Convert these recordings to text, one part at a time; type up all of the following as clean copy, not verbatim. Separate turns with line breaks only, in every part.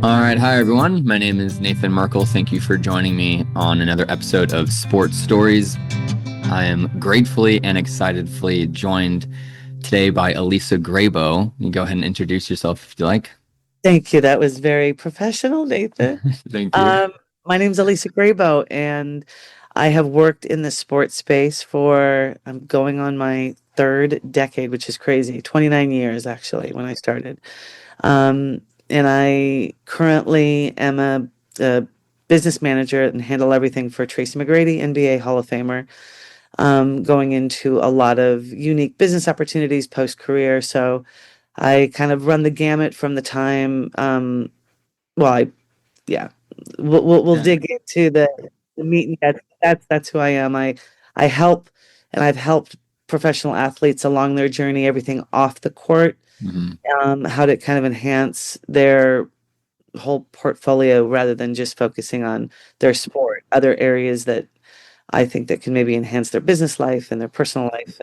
All right. Hi, everyone. My name is Nathan Merkel. Thank you for joining me on another episode of Sports Stories. I am gratefully and excitedly joined today by Elissa Grabow. You go ahead and introduce yourself if you like.
Thank you. That was very professional, Nathan.
Thank you.
Um, my name's Elissa Grabow, and I have worked in the sports space for, I'm going on my third decade, which is crazy. 29 years, actually, when I started. And I currently am a business manager and handle everything for Tracy McGrady, NBA Hall of Famer, going into a lot of unique business opportunities post-career. So I kind of run the gamut from the time, well, yeah, we'll
Yeah.
dig into the meat and that's who I am. I help, and I've helped professional athletes along their journey, everything off the court,
Mhm.
how to kind of enhance their whole portfolio rather than just focusing on their sport, other areas that I think that can maybe enhance their business life and their personal life,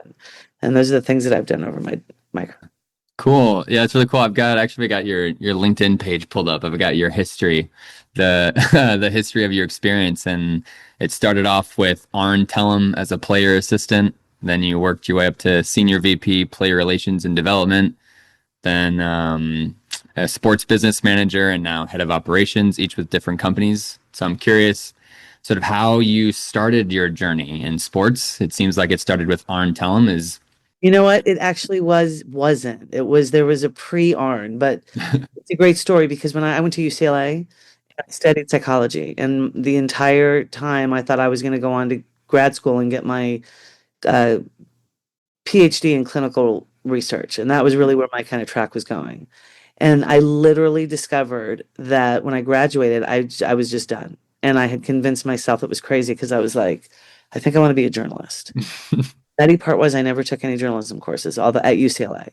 and those are the things that I've done over my career.
Cool. Yeah, it's really cool. I've got your LinkedIn page pulled up. I've got your history, the the history of your experience, and it started off with Arn Tellem as a player assistant. Then you worked your way up to senior VP, player relations and development. Then a sports business manager, and now head of operations, each with different companies. So I'm curious, sort of how you started your journey in sports. It seems like it started with Arn Tellem. Is
You know what? It actually wasn't. There was a pre-Arn, but it's a great story because when I went to UCLA, I studied psychology, and the entire time I thought I was going to go on to grad school and get my uh, PhD in clinical research, and that was really where my kind of track was going. And I literally discovered that when I graduated, I was just done, and I had convinced myself it was crazy because I was like, I think I want to be a journalist. Nutty part was I never took any journalism courses, although at UCLA,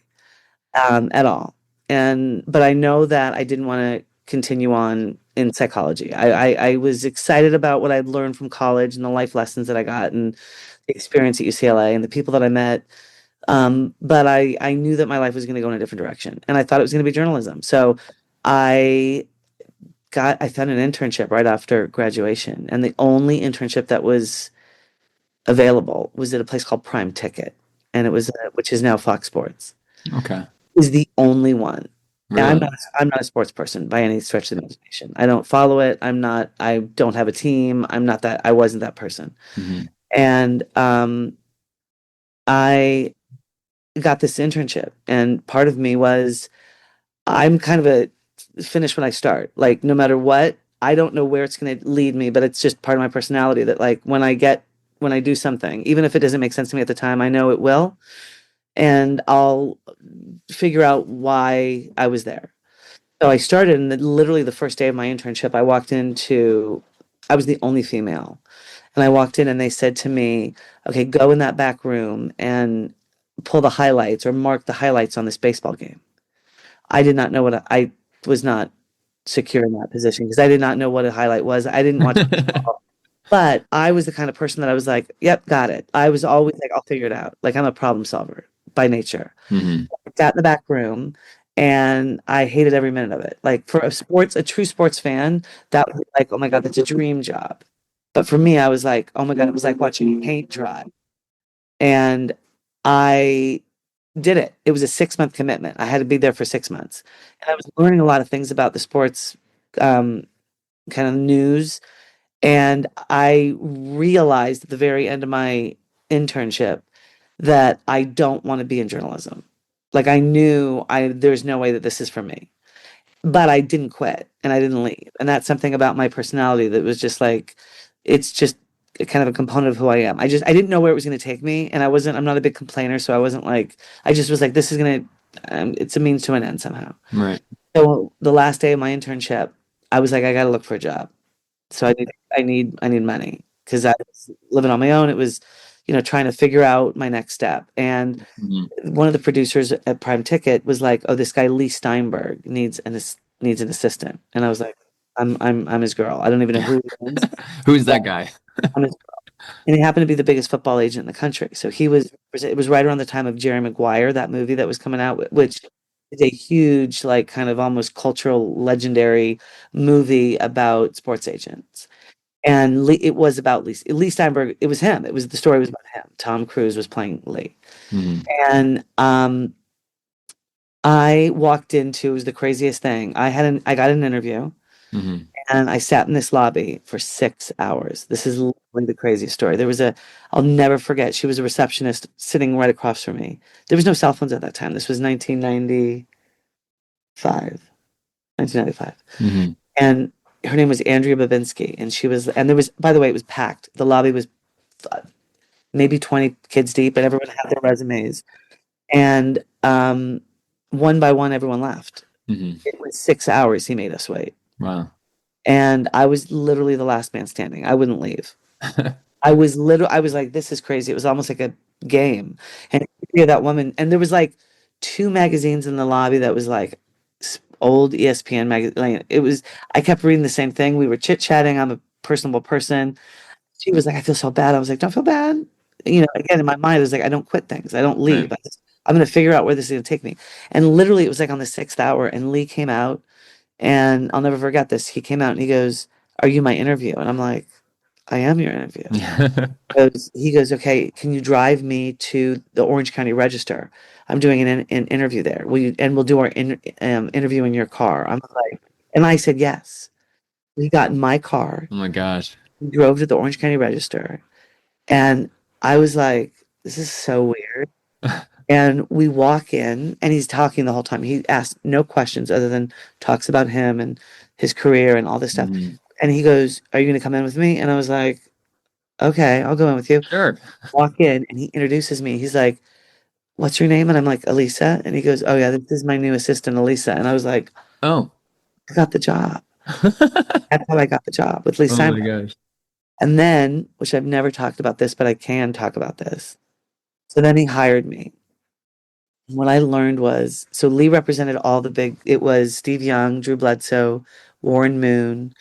at all. And but I know that I didn't want to continue on in psychology. I was excited about what I'd learned from college and the life lessons that I got and the experience at UCLA and the people that I met. But I knew that my life was going to go in a different direction, and I thought it was going to be journalism. So I I found an internship right after graduation, and the only internship that was available was at a place called Prime Ticket, and it was which is now Fox Sports.
okay,
Is the only one. And
really?
I'm not a sports person by any stretch of the imagination. I don't follow it. I don't have a team. I wasn't that person.
Hmm.
And I got this internship, and part of me was I'm kind of a finish when I start. Like no matter what, I don't know where it's going to lead me, but it's just part of my personality that like when I do something, even if it doesn't make sense to me at the time, I know it will, and I'll figure out why I was there. So I started, and literally the first day of my internship, I was the only female. And I walked in, and they said to me, okay, go in that back room and pull the highlights or mark the highlights on this baseball game. I did not know I was not secure in that position because I did not know what a highlight was. I didn't watch baseball. But I was the kind of person that I was like, yep, got it. I was always like, I'll figure it out. Like I'm a problem solver by nature.
Hmm.
Sat in the back room and I hated every minute of it. Like for a true sports fan, that was like, oh my God, that's a dream job. But for me, I was like, oh my God, it was like watching paint dry. And I did it. It was a 6 month commitment. I had to be there for 6 months. And I was learning a lot of things about the sports um, kind of news. And I realized at the very end of my internship that I don't want to be in journalism. Like I knew there's no way that this is for me. But I didn't quit and I didn't leave. And that's something about my personality that was just like it's just a kind of a component of who I am. I didn't know where it was going to take me, and I'm not a big complainer, so I wasn't like I just was like this is going to it's a means to an end somehow.
Right.
So the last day of my internship, I was like I got to look for a job. So I need money because I was living on my own. It was, trying to figure out my next step. And
Hmm.
one of the producers at Prime Ticket was like, "Oh, this guy Lee Steinberg needs an assistant." And I was like, I'm his girl. I don't even know who he is,
Who's
but
that guy?
I'm his girl." And he happened to be the biggest football agent in the country. So it was right around the time of Jerry Maguire, that movie that was coming out, which It's a huge, like, kind of almost cultural, legendary movie about sports agents. And it was about Lee Steinberg. It was him. It was the story was about him. Tom Cruise was playing Lee.
Hmm.
And I walked into, it was the craziest thing. I got an interview
Hmm.
and I sat in this lobby for 6 hours. This is literally the craziest story. I'll never forget, she was a receptionist sitting right across from me. There was no cell phones at that time. This was 1995.
Hmm.
And her name was Andrea Babinski. And there was, by the way, it was packed. The lobby was uh, maybe 20 kids deep, and everyone had their resumes. And one by one, everyone left.
Hmm.
It was 6 hours he made us wait.
Wow.
And I was literally the last man standing. I wouldn't leave. I was like, this is crazy. It was almost like a game. And that woman, and there was like two magazines in the lobby that was like old ESPN magazine. Like, I kept reading the same thing. We were chit-chatting. I'm a personable person. She was like, I feel so bad. I was like, don't feel bad. Again, in my mind, I was like, I don't quit things. I don't
Right.
leave. I'm going to figure out where this is going to take me. And literally, it was like on the sixth hour, and Lee came out, and I'll never forget this. He came out and he goes, "Are you my interview?" And I'm like, "I am your interview." He goes, "Okay, can you drive me to the Orange County Register? I'm doing an interview there. We'll do our interview in your car." I'm like, and I said yes. We got in my car,
Oh my gosh.
we drove to the Orange County Register, and I was like, "This is so weird." And we walk in, and he's talking the whole time. He asks no questions other than talks about him and his career and all this stuff.
Hmm.
And he goes, "Are you going to come in with me?" And I was like, "Okay, I'll go in with you."
Sure.
Walk in, and he introduces me. He's like, "What's your name?" And I'm like, "Elissa." And he goes, "Oh yeah, this is my new assistant, Elissa." And I was like,
Oh.
"I got the job." That's how I got the job with Lee
Oh my
Steinberg.
gosh.
And then, which I've never talked about this, but I can talk about this. So then he hired me. What I learned was, so Lee represented all the big, it was Steve Young, Drew Bledsoe, Warren Moon,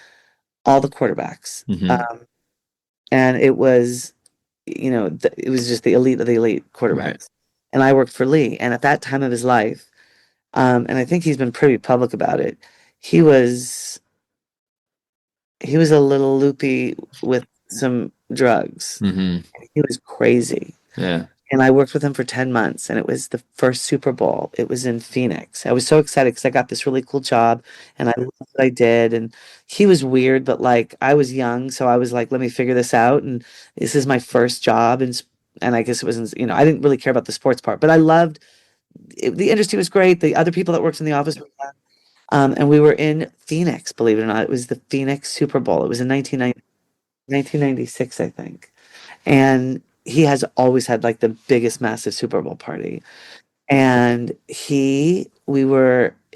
all the quarterbacks.
Hmm.
And it was, it was just the elite of the elite
Right.
quarterbacks. And I worked for Lee. And at that time of his life, and I think he's been pretty public about it, he was he was a little loopy with some drugs.
Hmm.
He was crazy.
Yeah.
And I worked with him for 10 months, and it was the first Super Bowl. It was in Phoenix. I was so excited because I got this really cool job and I loved what I did. And he was weird, but like I was young, so I was like, let me figure this out. And this is my first job. And I guess it wasn't, I didn't really care about the sports part, but I loved the industry was great. The other people that worked in the office were fun. And we were in Phoenix, believe it or not. It was the Phoenix Super Bowl. It was in 1996, I think. And he has always had like the biggest massive Super Bowl party. And it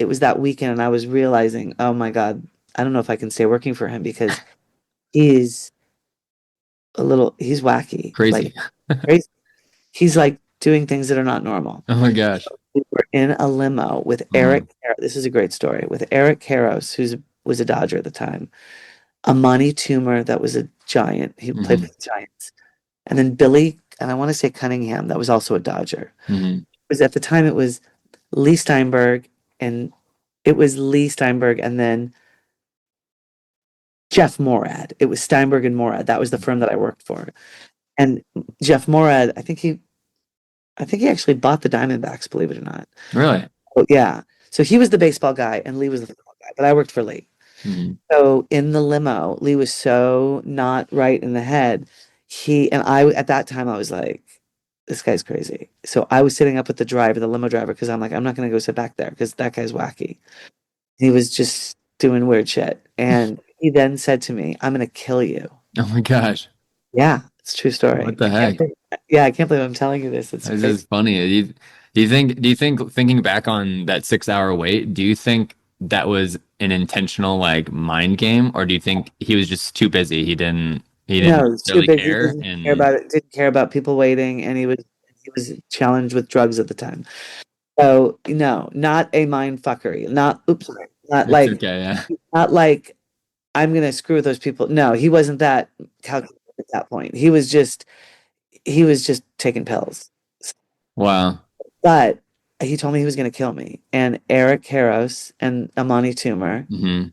was that weekend and I was realizing, oh my God, I don't know if I can stay working for him because he's he's wacky, like
Crazy.
crazy. He's like doing things that are not normal.
Oh my gosh.
We were in a limo with
Mm.
This is a great story, with Eric Karros, was a Dodger at the time, Amani Toomer, that was a Giant. He played for
Hmm.
the Giants. And then Billy, and I want to say Cunningham, that was also a Dodger.
Hmm.
Was at the time it was Lee Steinberg, and it was Lee Steinberg and then Jeff Morad. It was Steinberg and Morad. That was the firm that I worked for. And Jeff Morad, I think he actually bought the Diamondbacks, believe it or not.
Really?
Oh, yeah. So he was the baseball guy and Lee was the football guy, but I worked for Lee.
Hmm.
So in the limo, Lee was so not right in the head. At that time, I was like, this guy's crazy. So I was sitting up with the driver, the limo driver, because I'm like, I'm not going to go sit back there because that guy's wacky. He was just doing weird shit. And he then said to me, I'm going to kill you.
Oh my gosh.
Yeah, it's a true
What
story.
the heck?
Yeah, I can't believe I'm telling you this. It's
This
crazy.
is funny. Do you think thinking back on that 6 hour wait, do you think that was an intentional like mind game, or do you think he was just too busy? He didn't
No, he's too
necessarily
big. He
care
didn't care
and
about it, didn't care about people waiting, and he was challenged with drugs at the time. So, no, not a mind fuckery. Not oops, sorry. Not
it's
like
okay, yeah.
not like I'm gonna screw with those people. No, he wasn't that calculated at that point. He was just taking pills.
Wow.
But he told me he was going to kill me. And Eric Harros and Amani Toomer
Hmm.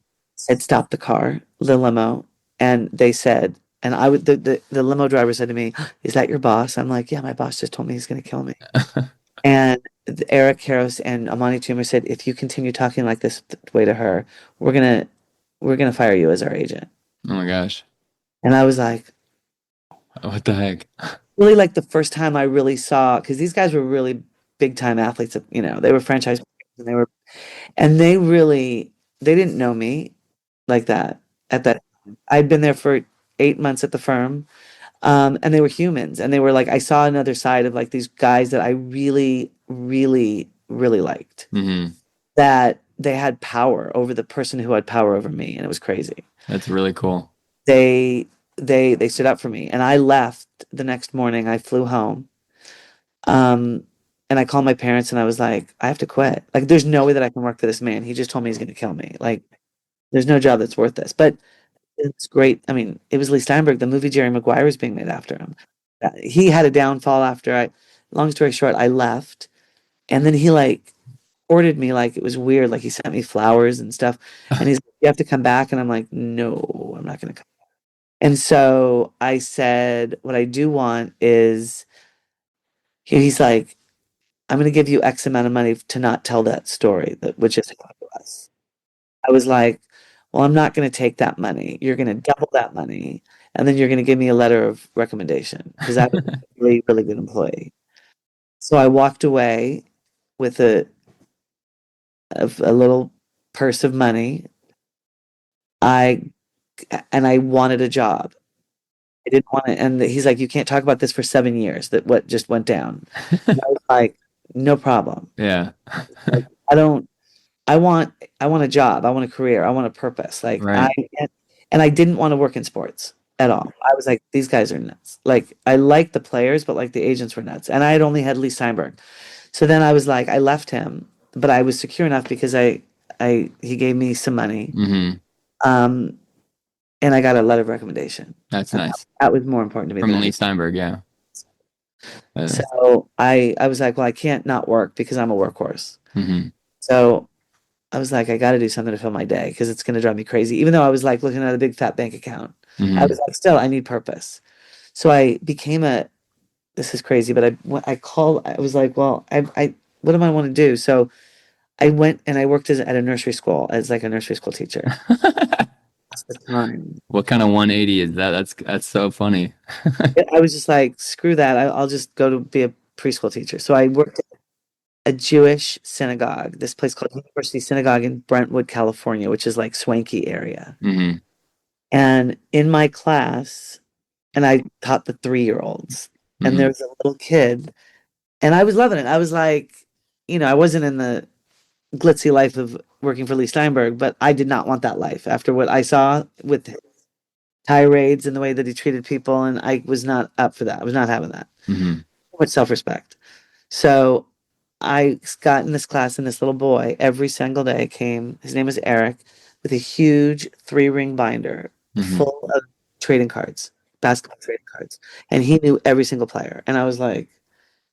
had stopped the car, the limo, and they said, and I would the limo driver said to me, "Is that your boss?" I'm like, "Yeah, my boss just told me he's going to kill me." And Eric Harros and Amani Toomer said, "If you continue talking like this way to her, we're gonna fire you as our agent."
Oh my gosh.
And I was like,
What the heck?
really like the first time I really saw, because these guys were really big time athletes, they were franchise players and they really they didn't know me like that at that time. I'd been there for 8 months at the firm. And they were humans, and they were like, I saw another side of like these guys that I really, really, really liked.
Hmm.
That they had power over the person who had power over me, and it was crazy.
That's really cool.
They they stood up for me, and I left the next morning. I flew home, um, and I called my parents, and I was like, I have to quit. Like, there's no way that I can work for this man. He just told me he's going to kill me. Like, there's no job that's worth this. But it's great. I mean, it was Lee Steinberg. The movie Jerry Maguire was being made after him. He had a downfall after I. Long story short, I left, and then he like ordered me like it was weird. Like he sent me flowers and stuff, and he's like, "You have to come back," and I'm like, "No, I'm not going to come." And so I said, "What I do want is," he's like, "I'm going to give you X amount of money to not tell that story that which just happened to us." I was like, well, I'm not going to take that money. You're going to double that money, and then you're going to give me a letter of recommendation because I was a really, really good employee. So I walked away with a little purse of money. I I wanted a job. I didn't want to, and he's like, you can't talk about this for 7 years. That what just went down. And I was like, no problem.
Yeah.
Like, I don't. I want a job. I want a career. I want a purpose. Like
Right.
and I didn't want to work in sports at all. I was like, these guys are nuts. Like I liked the players, but like the agents were nuts. And I had only had Lee Steinberg. So then I was like, I left him, but I was secure enough because I he gave me some money.
Hmm.
Um, and I got a letter of recommendation.
That's
And
nice.
that was more important to me than
From Lee
anything.
Steinberg, yeah.
So I was like, well, I can't not work because I'm a workhorse.
Hmm.
So I was like, I got to do something to fill my day because it's going to drive me crazy. Even though I was like looking at a big fat bank account, I
Hmm.
was like, still, I need purpose. So I became this is crazy, but I called, I was like, well, what do I want to do? So I went and I worked at a nursery school as like a nursery school teacher. At the time,
What kind of 180 is that? That's so funny.
I was just like, screw that. I'll just go to be a preschool teacher. So I worked at a Jewish synagogue, this place called University Synagogue in Brentwood, California, which is like swanky area.
Hmm.
And in my class, and I taught the 3-year-olds, and there
Hmm.
was a little kid, and I was loving it. I was like, I wasn't in the glitzy life of working for Lee Steinberg, but I did not want that life after what I saw with his tirades and the way that he treated people, and I was not up for that. I was not having that.
Hmm.
Too much self-respect. So I got in this class, and this little boy every single day came. His name was Eric, with a huge 3-ring binder
Hmm.
full of trading cards, basketball trading cards, and he knew every single player. And I was like,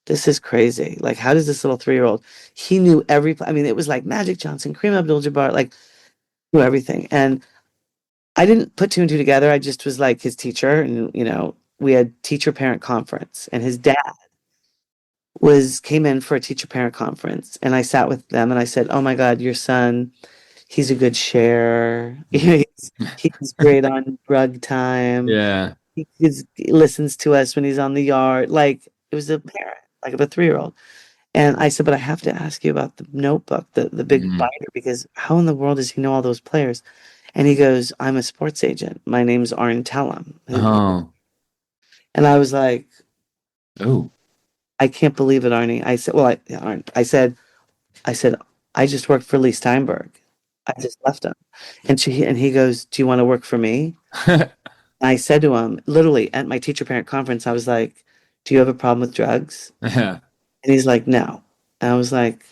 "This is crazy! Like, how does this little 3-year-old? He knew every. I mean, it was like Magic Johnson, Kareem Abdul-Jabbar, like knew everything." And I didn't put two and two together. I just was like his teacher, and we had teacher parent conference, and his dad was came in for a teacher parent conference, and I sat with them and I said, "Oh my God, your son, he's a good sharer. He's great on drug time.
Yeah.
He listens to us when he's on the yard." Like it was a parent, like of a 3-year-old. And I said, "But I have to ask you about the notebook, the big
Hmm.
binder, because how in the world does he know all those players?" And he goes, "I'm a sports agent. My name's Arn Tellem."
Oh.
And I was like,
Oh.
"I can't believe it, Arnie." I said, yeah, Arn. I said, I just worked for Lee Steinberg. I just left him. And he goes, "Do you want to work for me?" And I said to him, literally at my teacher parent conference, I was like, "Do you have a problem with drugs?"
Yeah.
And he's like, "No." And I was like,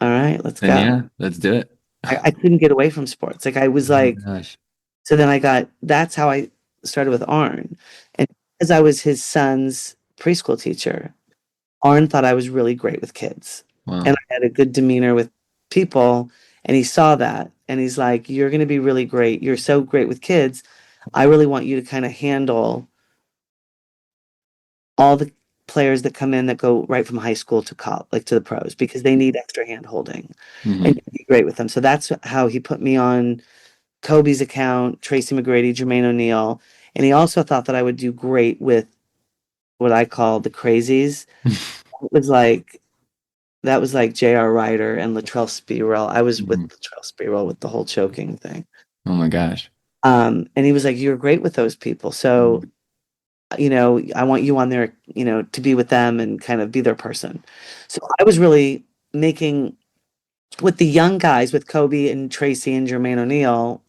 "All right, let's
Then
go."
yeah, let's do it.
I couldn't get away from sports. Like I was
Oh my
like,
gosh.
so then that's how I started with Arn. And as I was his son's preschool teacher, Arn thought I was really great with kids.
Wow.
and I had a good demeanor with people. And he saw that, and he's like, "You're going to be really great. You're so great with kids. I really want you to kind of handle all the players that come in that go right from high school to college, like to the pros, because they need extra hand holding, and
Hmm.
you'd be great with them." So that's how he put me on Kobe's account, Tracy McGrady, Jermaine O'Neal, and he also thought that I would do great with what I call the crazies. It was like that was like J.R. Ryder and Latrell Sprewell. I was with
Hmm.
Latrell Sprewell with the whole choking thing.
Oh my gosh.
And he was like, "You're great with those people. So,
Mhm.
I want you on there, to be with them and kind of be their person." So I was really making with the young guys, with Kobe and Tracy and Jermaine O'Neal,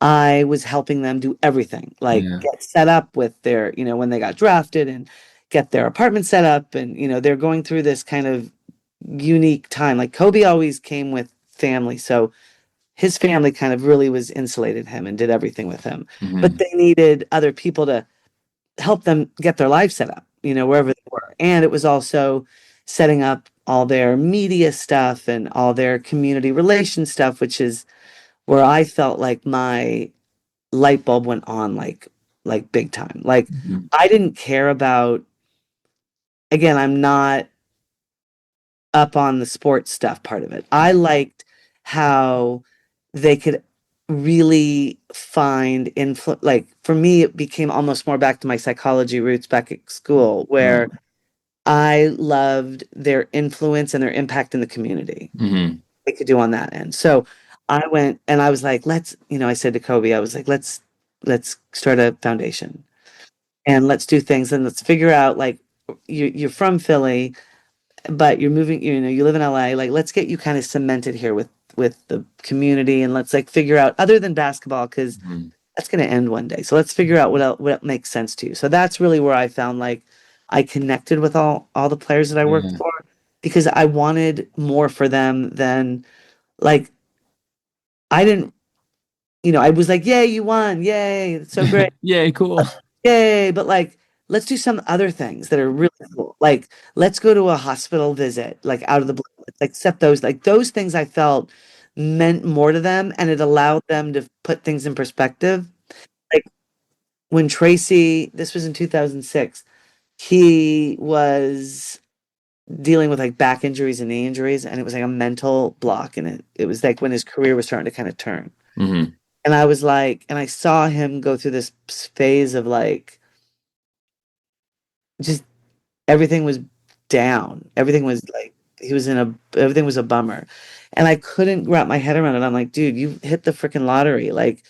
I was helping them do everything, like
Yeah.
get set up with their, when they got drafted and get their apartment set up. And, they're going through this kind of unique time. Like Kobe always came with family. So his family kind of really was insulated him and did everything with him. But
Hmm.
they needed other people to help them get their life set up, wherever they were. And it was also setting up all their media stuff and all their community relation stuff, which is where I felt like my light bulb went on like big time. Like
Hmm.
I didn't care about, again, I'm not up on the sports stuff part of it. I liked how they could really find influence. Like for me, it became almost more back to my psychology roots back at school,
Right.
where I loved their influence and their impact in the community.
Hmm.
They could do on that end. So I went and I was like, I said to Kobe, I was like, let's start a foundation and let's do things and let's figure out, like, you're from Philly, but you're moving, you live in LA. Like, let's get you kind of cemented here with the community, and let's like figure out other than basketball, because
Hmm.
that's going to end one day. So let's figure out what makes sense to you. So that's really where I found like I connected with all the players that I worked
Yeah.
for, because I wanted more for them than, like, I didn't, I was like, "Yay, you won. Yay. It's so great.
Yay, cool.
Yay." But like, let's do some other things that are really cool. Like, let's go to a hospital visit, like out of the blue. Like, set those, like, those things I felt meant more to them, and it allowed them to put things in perspective. Like when Tracy, this was in 2006, he was dealing with like back injuries and knee injuries, and it was like a mental block. And it was like when his career was starting to kind of turn.
Hmm.
And I was like, and I saw him go through this phase of like, just everything was down. Everything was like, everything was a bummer. And I couldn't wrap my head around it. I'm like, dude, you hit the freaking lottery. Like,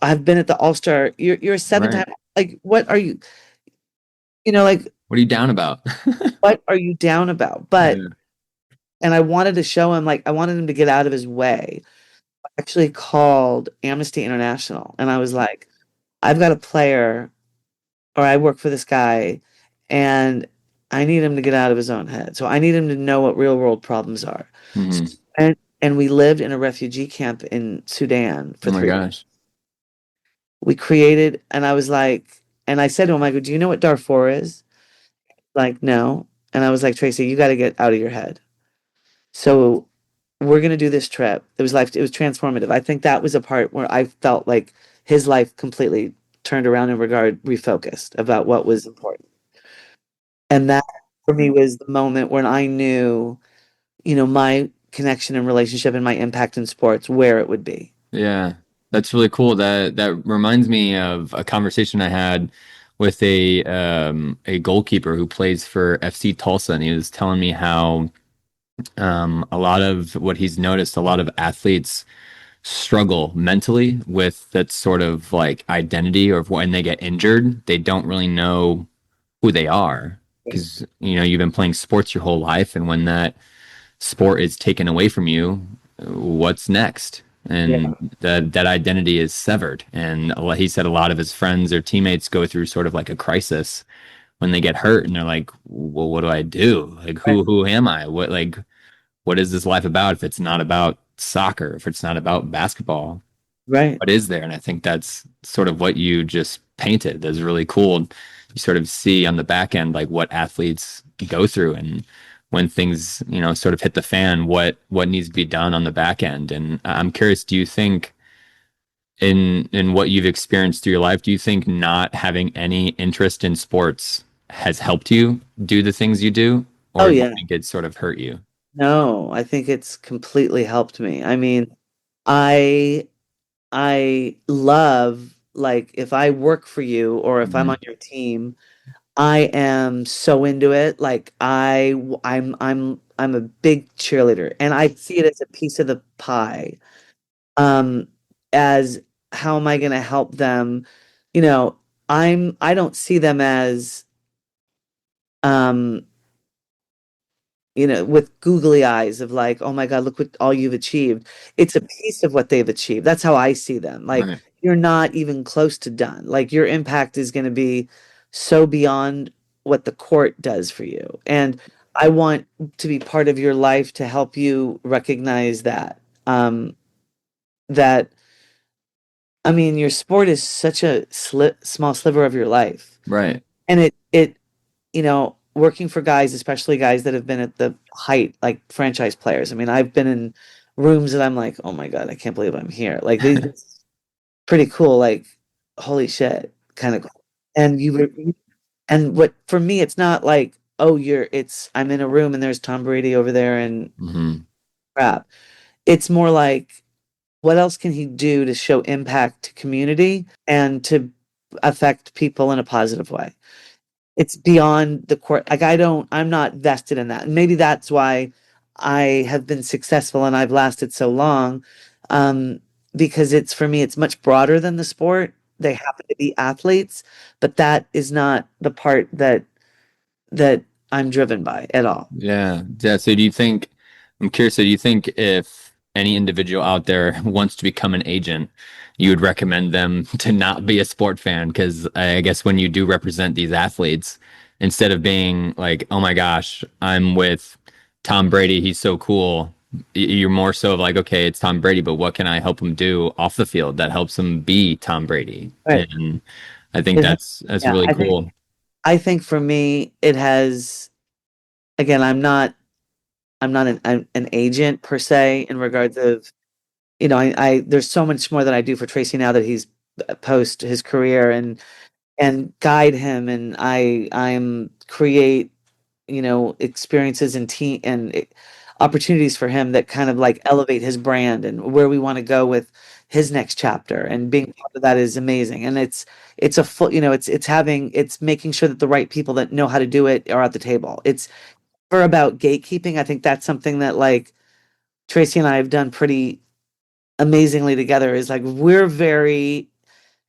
I've been at the All-Star. You're a
Right.
seven-time, like, what are you, like,
What are you down about?
what are you down about? But,
Yeah.
and I wanted to show him, like, I wanted him to get out of his way. I actually called Amnesty International and I was like, I've got a player, or I work for this guy, and I need him to get out of his own head. So I need him to know what real world problems are. So,
Hmm.
and we lived in a refugee camp in Sudan
Oh
for
my
3 months.
gosh.
We created, and I was like, and I said to him, I go, "Do you know what Darfur is?" Like, no. And I was like, "Tracy, you got to get out of your head." So we're gonna do this trip. It was transformative. I think that was a part where I felt like his life completely turned around, refocused about what was important. And that for me was the moment when I knew, my connection and relationship and my impact in sports, where it would be.
Yeah, that's really cool. That reminds me of a conversation I had with a goalkeeper who plays for FC Tulsa, and he was telling me how a lot of what he's noticed, a lot of athletes struggle mentally with that sort of like identity, or when they get injured, they don't really know who they are because you've been playing sports your whole life, and when that sport is taken away from you, what's next?
Yeah,
And that identity is severed. And he said a lot of his friends or teammates go through sort of like a crisis when they get hurt, and they're like, "Well, what do I do? Like,
right,
who am I? What is this life about if it's not about soccer, if it's not about basketball?
right.
What is there?" And I think that's sort of what you just painted. That's really cool. You sort of see on the back end like what athletes go through and when things, sort of hit the fan, what needs to be done on the back end. And I'm curious, do you think in what you've experienced through your life, do you think not having any interest in sports has helped you do the things you do,
Oh
or do you
yeah.
think it's sort of hurt you?
No, I think it's completely helped me. I mean, I I love like if I work for you or if I'm on
Hmm.
your team, I am so into it. Like I'm a big cheerleader and I see it as a piece of the pie. Um as how am I going to help them? You know, I don't see them as um with googly eyes of like, oh my God, look what all you've achieved. It's a piece of what they've achieved. That's how I see them. Like,
Right.
you're not even close to done. Like, your impact is going to be so beyond what the court does for you. And I want to be part of your life to help you recognize that. That, I mean, your sport is such a small sliver of your life.
Right.
And working for guys, especially guys that have been at the height, like franchise players. I mean, I've been in rooms that I'm like, oh my God, I can't believe I'm here. Like these pretty cool, like holy shit, kind of cool. And and what for me, it's not like, oh, I'm in a room and there's Tom Brady over there and
Hmm.
crap. It's more like, what else can he do to show impact to community and to affect people in a positive way? It's beyond the court. Like I'm not vested in that. And maybe that's why I have been successful and I've lasted so long. Um, because for me, it's much broader than the sport. They happen to be athletes, but that is not the part that I'm driven by at all.
Yeah. Yeah. So do you think, I'm curious, so do you think if any individual out there wants to become an agent, you would recommend them to not be a sport fan? Because I guess when you do represent these athletes, instead of being like, oh my gosh, I'm with Tom Brady, he's so cool, you're more so of like, okay, it's Tom Brady, but what can I help him do off the field that helps him be Tom Brady?
Right.
And I think
Is
that's
yeah,
really cool.
I think for me it has again, I'm not an agent per se in regards of I there's so much more that I do for Tracy now that he's post his career and guide him and I'm create experiences and team and opportunities for him that kind of like elevate his brand and where we want to go with his next chapter and being part of that is amazing and it's a full it's making sure that the right people that know how to do it are at the table. It's for about gatekeeping. I think that's something that like Tracy and I have done pretty amazingly together is like we're very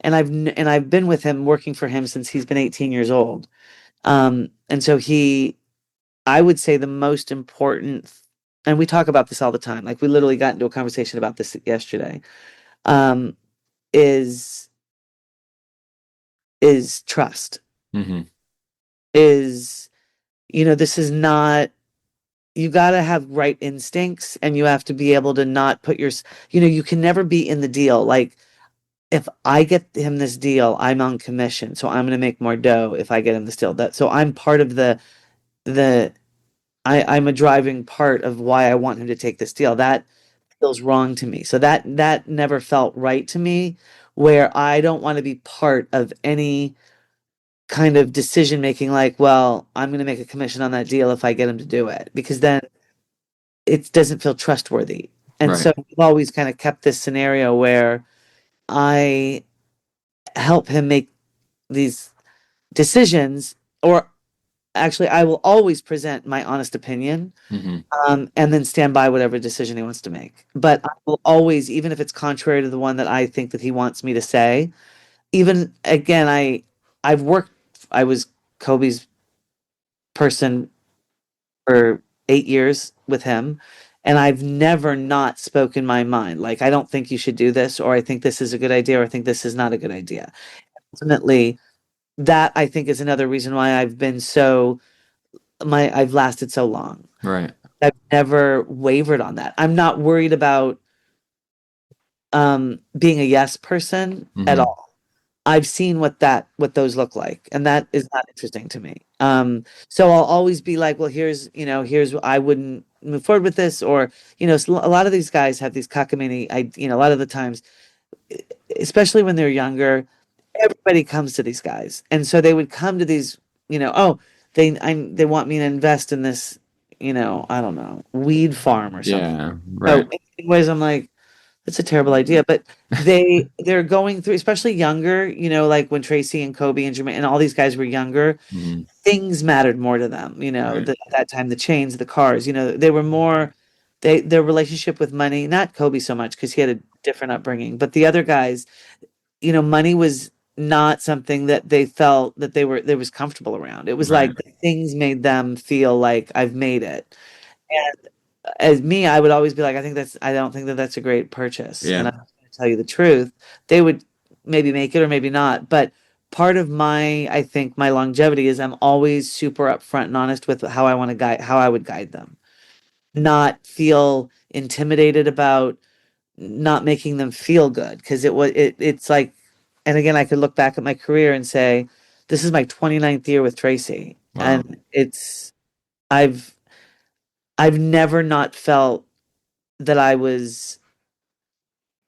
and I've been with him working for him since he's been 18 years old. And so I would say the most important, and we talk about this all the time. Like we literally got into a conversation about this yesterday. Um, is is trust.
Hmm.
Is this is not. You got to have right instincts, and you have to be able to not put your. You can never be in the deal. Like if I get him this deal, I'm on commission, so I'm going to make more dough if I get him this deal. So I'm part of the I'm a driving part of why I want him to take this deal. That feels wrong to me. So that never felt right to me, where I don't want to be part of any kind of decision making like, well, I'm going to make a commission on that deal if I get him to do it, because then it doesn't feel trustworthy. And
Right.
so we've always kind of kept this scenario where I help him make these decisions, or actually, I will always present my honest opinion,
Hmm.
and then stand by whatever decision he wants to make. But I will always, even if it's contrary to the one that I think that he wants me to say, even again, I've worked, I was Kobe's person for 8 years with him, and I've never not spoken my mind. Like, I don't think you should do this, or I think this is a good idea, or I think this is not a good idea. Ultimately, that I think is another reason why I've lasted so long.
Right.
I've never wavered on that. I'm not worried about being a yes person at
Hmm.
all. I've seen what those look like, and that is not interesting to me. So I'll always be like, well, here's I wouldn't move forward with this, or so a lot of these guys have these cockamamie. A lot of the times, especially when they're younger, everybody comes to these guys, and so they would come to these, oh, they want me to invest in this, I don't know, weed farm or something.
Yeah,
So,
right.
anyways, I'm like, that's a terrible idea, but they're going through, especially younger, like when Tracy and Kobe and Jermaine and all these guys were younger,
Hmm.
things mattered more to them,
Right.
at that time, the chains, the cars, they were more, their relationship with money, not Kobe so much because he had a different upbringing, but the other guys, money was not something that they felt that they was comfortable around. It was
Right.
like the things made them feel like I've made it. And as me, I would always be like, I don't think that that's a great purchase. And
Yeah.
I'm going to tell you the truth. They would maybe make it or maybe not. But part of I think my longevity is I'm always super upfront and honest with how I want to guide, how I would guide them, not feel intimidated about not making them feel good. Because it's like, and again, I could look back at my career and say, this is my 29th year with Tracy.
Wow.
And I've, I've never not felt that I was,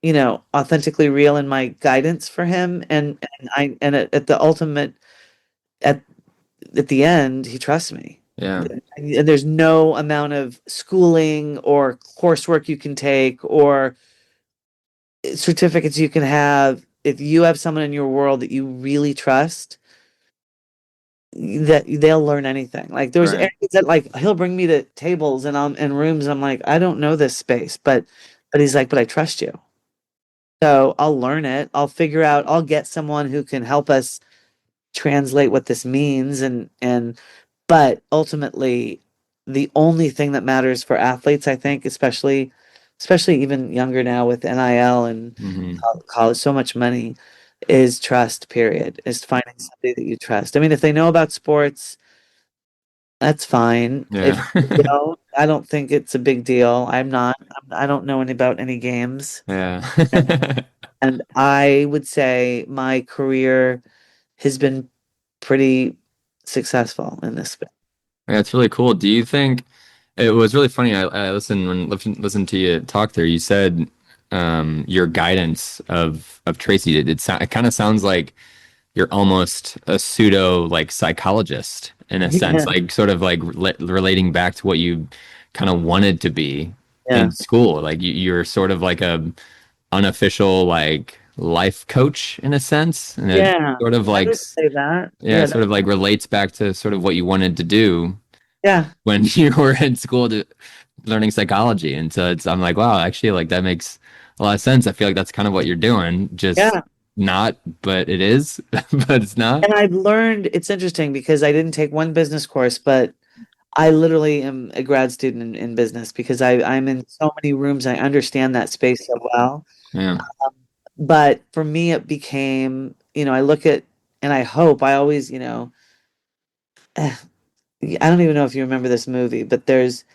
authentically real in my guidance for him. And at the ultimate, at, at the end, he trusts me.
Yeah.
And there's no amount of schooling or coursework you can take or certificates you can have. If you have someone in your world that you really trust, that they'll learn anything. Like there's
Right.
areas that like he'll bring me to tables and I'm in rooms. I'm like, I don't know this space, but he's like, but I trust you. So I'll learn it. I'll figure out. I'll get someone who can help us translate what this means. But ultimately, the only thing that matters for athletes, I think, especially even younger now with NIL and
Hmm.
college, so much money, is trust. Period. Is finding somebody that you trust. I mean, if they know about sports, that's fine. If
Yeah.
they don't, I don't think it's a big deal. I don't know any about any games.
Yeah.
And I would say my career has been pretty successful in this space.
Yeah, it's really cool. Do you think it was really funny? I listened to you talk there. You said your guidance of Tracy. It kind of sounds like you're almost a pseudo like psychologist in a sense,
Yeah,
like sort of like relating back to what you kind of wanted to be in
yeah,
school. Like you're sort of like a unofficial like life coach in a sense, and it
yeah.
sort of
I
like
would say that.
yeah, it
Yeah,
sort of like relates back to sort of what you wanted to do
yeah,
when you were in school to learning psychology. And so I'm like, wow, actually, like that makes a lot of sense. I feel like that's kind of what you're doing, just
yeah.
not, but it is, but it's not.
And I've learned it's interesting because I didn't take one business course, but I literally am a grad student in business because I'm in so many rooms. I understand that space so well.
Yeah.
But for me, it became, I look at and I hope I always, I don't even know if you remember this movie, but there's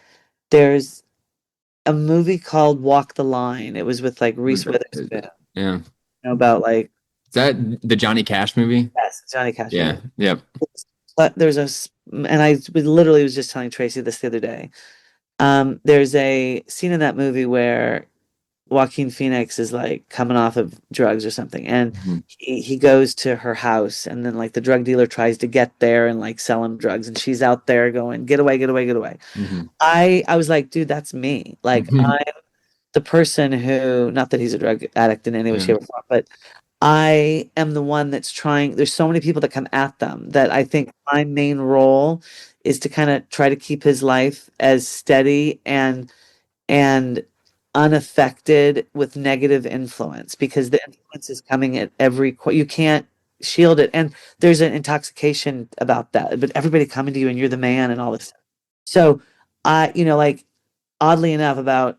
a movie called Walk the Line. It was with like Reese Witherspoon,
Yeah.
about like,
Is that the Johnny Cash movie?
yes, Johnny Cash
Yeah.
movie.
Yep.
But and literally was just telling Tracy this the other day. There's a scene in that movie where Joaquin Phoenix is like coming off of drugs or something, and
Mhm.
he goes to her house, and then like the drug dealer tries to get there and like sell him drugs, and she's out there going, "Get away, get away, get away."
Mhm.
I was like, dude, that's me. Like
Mhm.
I'm the person who, not that he's a drug addict in any way,
Yeah.
shape, or form, but I am the one that's trying. There's so many people that come at them that I think my main role is to kind of try to keep his life as steady and unaffected with negative influence, because the influence is coming at you can't shield it, and there's an intoxication about that, but everybody coming to you and you're the man and all this stuff. So I, like, oddly enough, about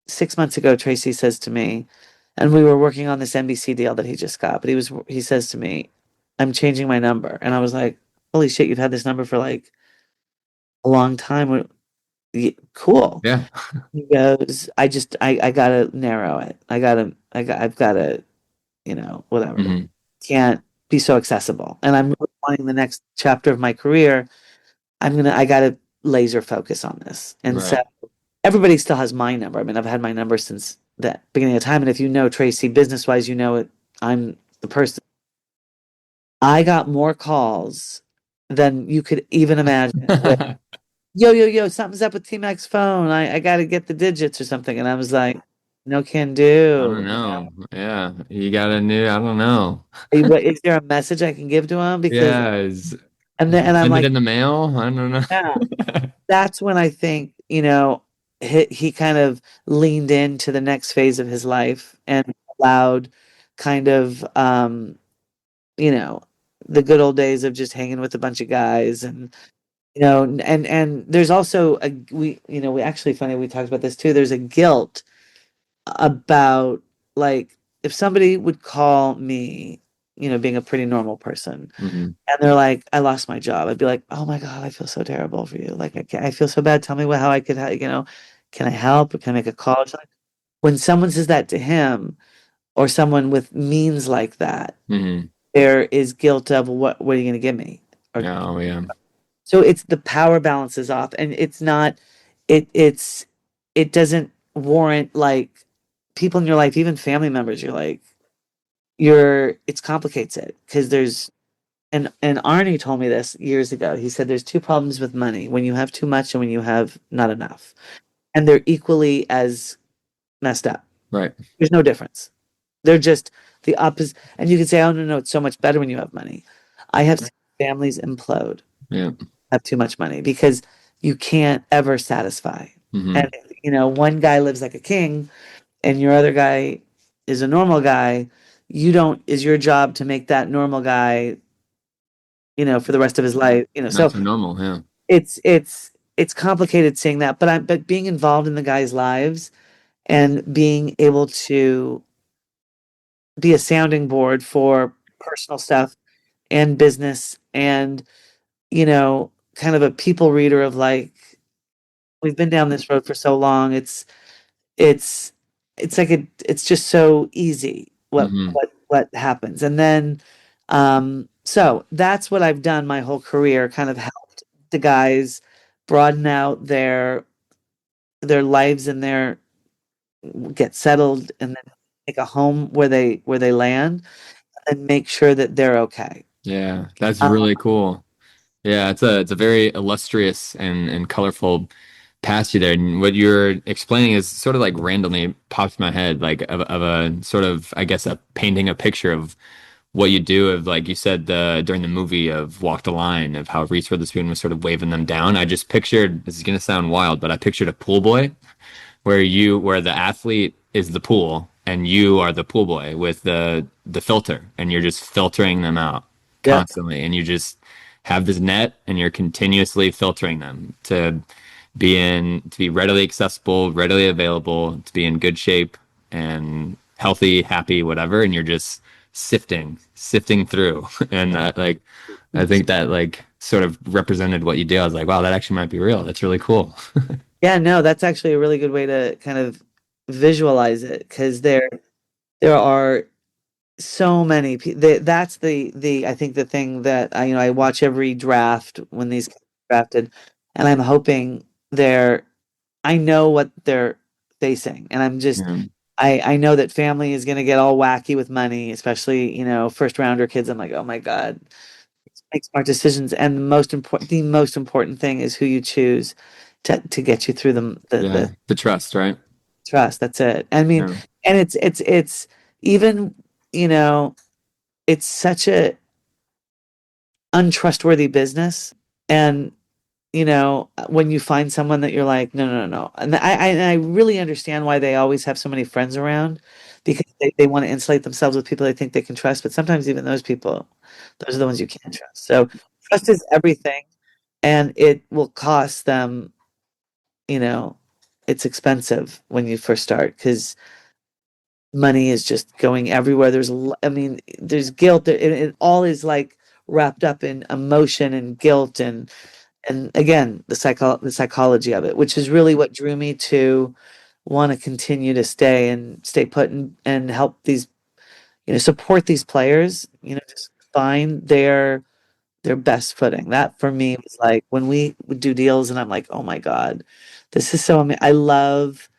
6 months ago, Tracy says to me, and we were working on this NBC deal that he just got, but he says to me, I'm changing my number. And I was like, holy shit, you've had this number for like a long time. Cool.
Yeah.
He goes, I gotta narrow it. I've gotta, whatever.
Mhm.
Can't be so accessible. And I'm really wanting the next chapter of my career, I gotta laser focus on this. And so
Right.
everybody still has my number. I mean, I've had my number since the beginning of time. And if you know Tracy business wise, you know it. I'm the person. I got more calls than you could even imagine with, yo, yo, yo, something's up with T-Mac's phone. I got to get the digits or something. And I was like, no can
I don't
do.
know. Yeah. You got a new, I don't know.
Is there a message I can give to him? Because,
Yeah.
and I'm
Send it
like,
in the mail. I don't know.
yeah, that's when I think, he kind of leaned into the next phase of his life and allowed kind of, you know, the good old days of just hanging with a bunch of guys and and there's also we actually funny we talked about this too. There's a guilt about like if somebody would call me, being a pretty normal person,
Hmm.
and they're like, "I lost my job," I'd be like, "Oh my God, I feel so terrible for you. Like I feel so bad. Tell me how I could, can I help? Or can I make a call?" Or something. When someone says that to him or someone with means like that,
Hmm.
there is guilt of what are you going to give me? Or
Oh, yeah.
so it's the power balance is off, and it's not. It's it doesn't warrant like people in your life, even family members. You're like it's complicates it because there's and Arnie told me this years ago. He said there's two problems with money: when you have too much and when you have not enough, and they're equally as messed up.
Right.
There's no difference. They're just the opposite. And you can say, "Oh no, no, it's so much better when you have money." I have seen families implode
Yeah.
have too much money because you can't ever satisfy. And
Hmm.
one guy lives like a king and your other guy is a normal guy, you don't is your job to make that normal guy, for the rest of his life,
Not
so
so normal. Yeah.
it's complicated saying that, but being involved in the guys' lives and being able to be a sounding board for personal stuff and business and kind of a people reader of like we've been down this road for so long. It's it's like it's just so easy
Hmm.
what happens. And then so that's what I've done my whole career, kind of helped the guys broaden out their lives and their get settled and then make a home where they land and make sure that they're okay.
Yeah. That's
Um,
really cool. Yeah, it's a very illustrious and colorful past you there. And what you're explaining is sort of like randomly popped in my head, like of a sort of, I guess, a painting a picture of what you do of like you said during the movie of Walk the Line of how Reese Witherspoon was sort of waving them down. I just pictured this is gonna sound wild, but I pictured a pool boy where the athlete is the pool and you are the pool boy with the filter and you're just filtering them out
yeah.
constantly and you just have this net and you're continuously filtering them to be readily accessible, readily available, to be in good shape and healthy, happy, whatever, and you're just sifting through. And like I think that like sort of represented what you do. I was like, wow, that actually might be real. That's really cool.
Yeah, no, that's actually a really good way to kind of visualize it because there are so many that's the I think the thing that I watch every draft when these kids are drafted, and I'm hoping I know what they're facing, and
Yeah.
I know that family is going to get all wacky with money, especially first rounder kids. I'm like, oh my God, make smart decisions, and the most important thing is who you choose to get you through the
Yeah. The trust, right?
trust. That's it. I mean,
Yeah.
and it's even you know it's such a untrustworthy business. And when you find someone that you're like, no, no, no, no. And I really understand why they always have so many friends around because they want to insulate themselves with people they think they can trust. But sometimes even those people, those are the ones you can't trust. So trust is everything, and it will cost them, you know, it's expensive when you first start because money is just going everywhere. I mean, there's guilt. It all is like wrapped up in emotion and guilt and again the psychology of it, which is really what drew me to want to continue to stay put and help these support these players, just find their their best footing. That for me was like when we would do deals and I'm like, oh my God, this is so amazing. I love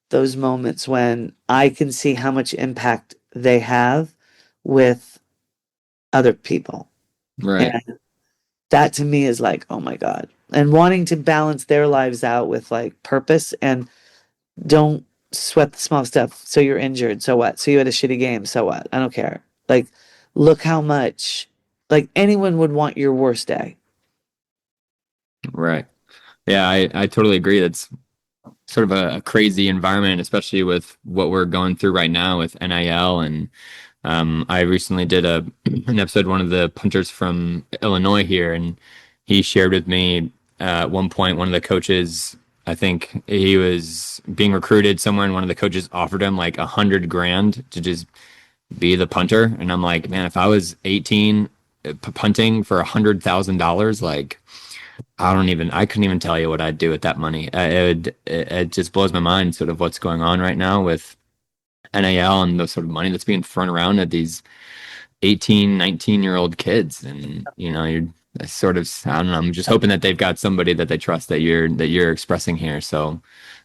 those moments when I can see how much impact they have with other people.
Right.
And that to me is like, oh my God. And wanting to balance their lives out with like purpose and don't sweat the small stuff. So you're injured. So what? So you had a shitty game. So what? I don't care. Like, look how much, like, anyone would want your worst day.
Right. Yeah, I totally agree. That's sort of a crazy environment, especially with what we're going through right now with NIL. And I recently did an episode, one of the punters from Illinois here, and he shared with me at one point, one of the coaches, I think he was being recruited somewhere, and one of the coaches offered him like 100 grand to just be the punter. And I'm like, man, if I was 18 punting for $100,000, like I couldn't even tell you what I'd do with that money. It just blows my mind sort of what's going on right now with NIL and the sort of money that's being thrown around at these 18, 19-year-old kids. And, you're sort of, I don't know, I'm just hoping that they've got somebody that they trust that you're expressing here. So,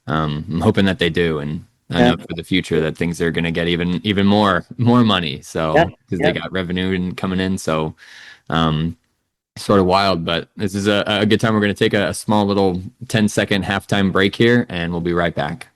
I'm hoping that they do. And I
Yeah.
know for the future that things are going to get even more money.
Yep.
So, because they
Yep.
got revenue and coming in. So, um, sort of wild, but this is a good time. We're going to take a small little 10-second halftime break here, and we'll be right back.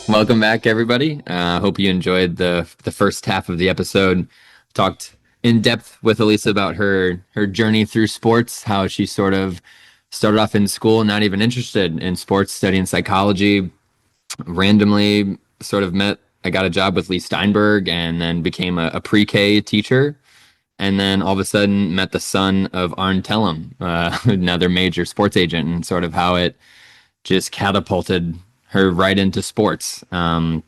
Welcome back, everybody. Hope you enjoyed the first half of the episode. Talked in depth with Elissa about her journey through sports, how she sort of started off in school, not even interested in sports, studying psychology, randomly sort of met. I got a job with Lee Steinberg and then became a pre-K teacher. And then all of a sudden met the son of Arn Tellem, another major sports agent, and sort of how it just catapulted her right into sports. And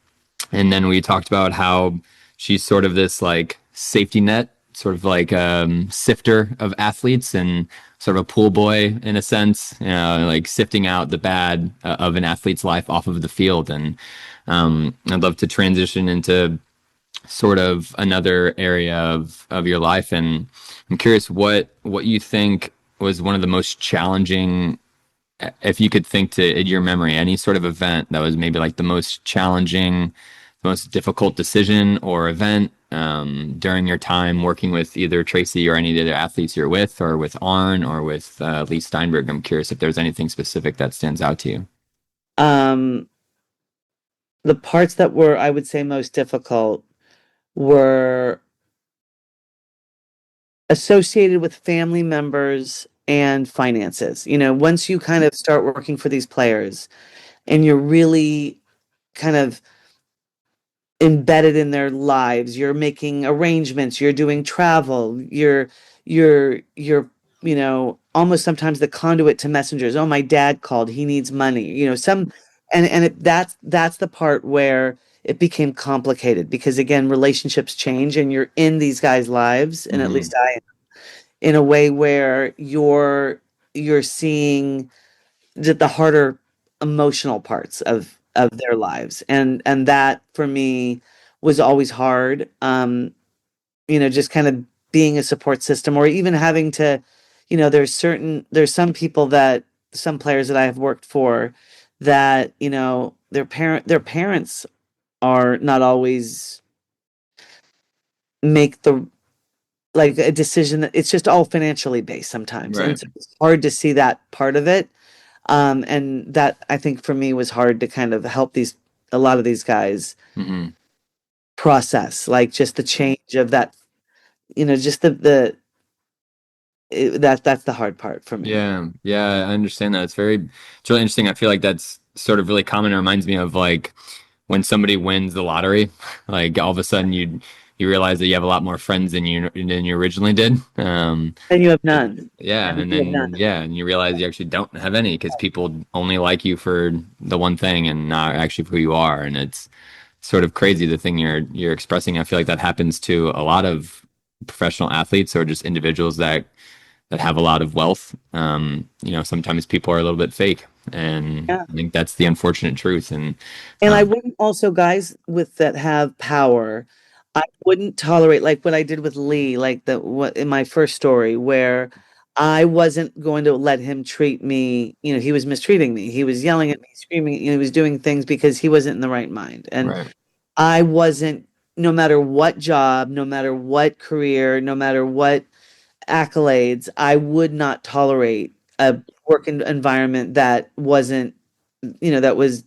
then we talked about how she's sort of this like safety net, sort of like sifter of athletes and sort of a pool boy in a sense, like sifting out the bad of an athlete's life off of the field. And I'd love to transition into sort of another area of your life. And I'm curious what you think was one of the most challenging, if you could think to in your memory, any sort of event that was maybe like the most challenging, most difficult decision or event during your time working with either Tracy or any of the other athletes you're with, or with Arn or with Lee Steinberg. I'm curious if there's anything specific that stands out to you.
Um, the parts that were, I would say, most difficult were associated with family members and finances. Once you kind of start working for these players and you're really kind of embedded in their lives, you're making arrangements, you're doing travel, you're almost sometimes the conduit to messengers. Oh, my dad called, he needs money. That's the part where it became complicated because again, relationships change and you're in these guys' lives, and at
Hmm.
least I am, in a way where you're seeing the harder emotional parts of their lives, and that for me was always hard. Just kind of being a support system, or even having to, there's some players that I have worked for that, their parents are not always make the like a decision, that it's just all financially based sometimes, and
Right.
so it's hard to see that part of it. And that I think for me was hard to kind of help a lot of these guys
Hmm.
process, like just the change of that, just that's the hard part for me.
Yeah, yeah, I understand that. It's really interesting. I feel like that's sort of really common. It reminds me of like when somebody wins the lottery, like all of a sudden you realize that you have a lot more friends than you originally did.
Then you have none.
Yeah,
And
and
you have
then
none.
yeah, and you realize you actually don't have any because people only like you for the one thing and not actually for who you are. And it's sort of crazy, the thing you're expressing. I feel like that happens to a lot of professional athletes or just individuals that have a lot of wealth. Sometimes people are a little bit fake, and
Yeah.
I think that's the unfortunate truth. And
And I
um,
wouldn't also, guys with that have power, I wouldn't tolerate like what I did with Lee, like the what in my first story, where I wasn't going to let him treat me, he was mistreating me. He was yelling at me, screaming, he was doing things because he wasn't in the right mind. And
right.
I wasn't, no matter what job, no matter what career, no matter what accolades, I would not tolerate a environment that wasn't, that was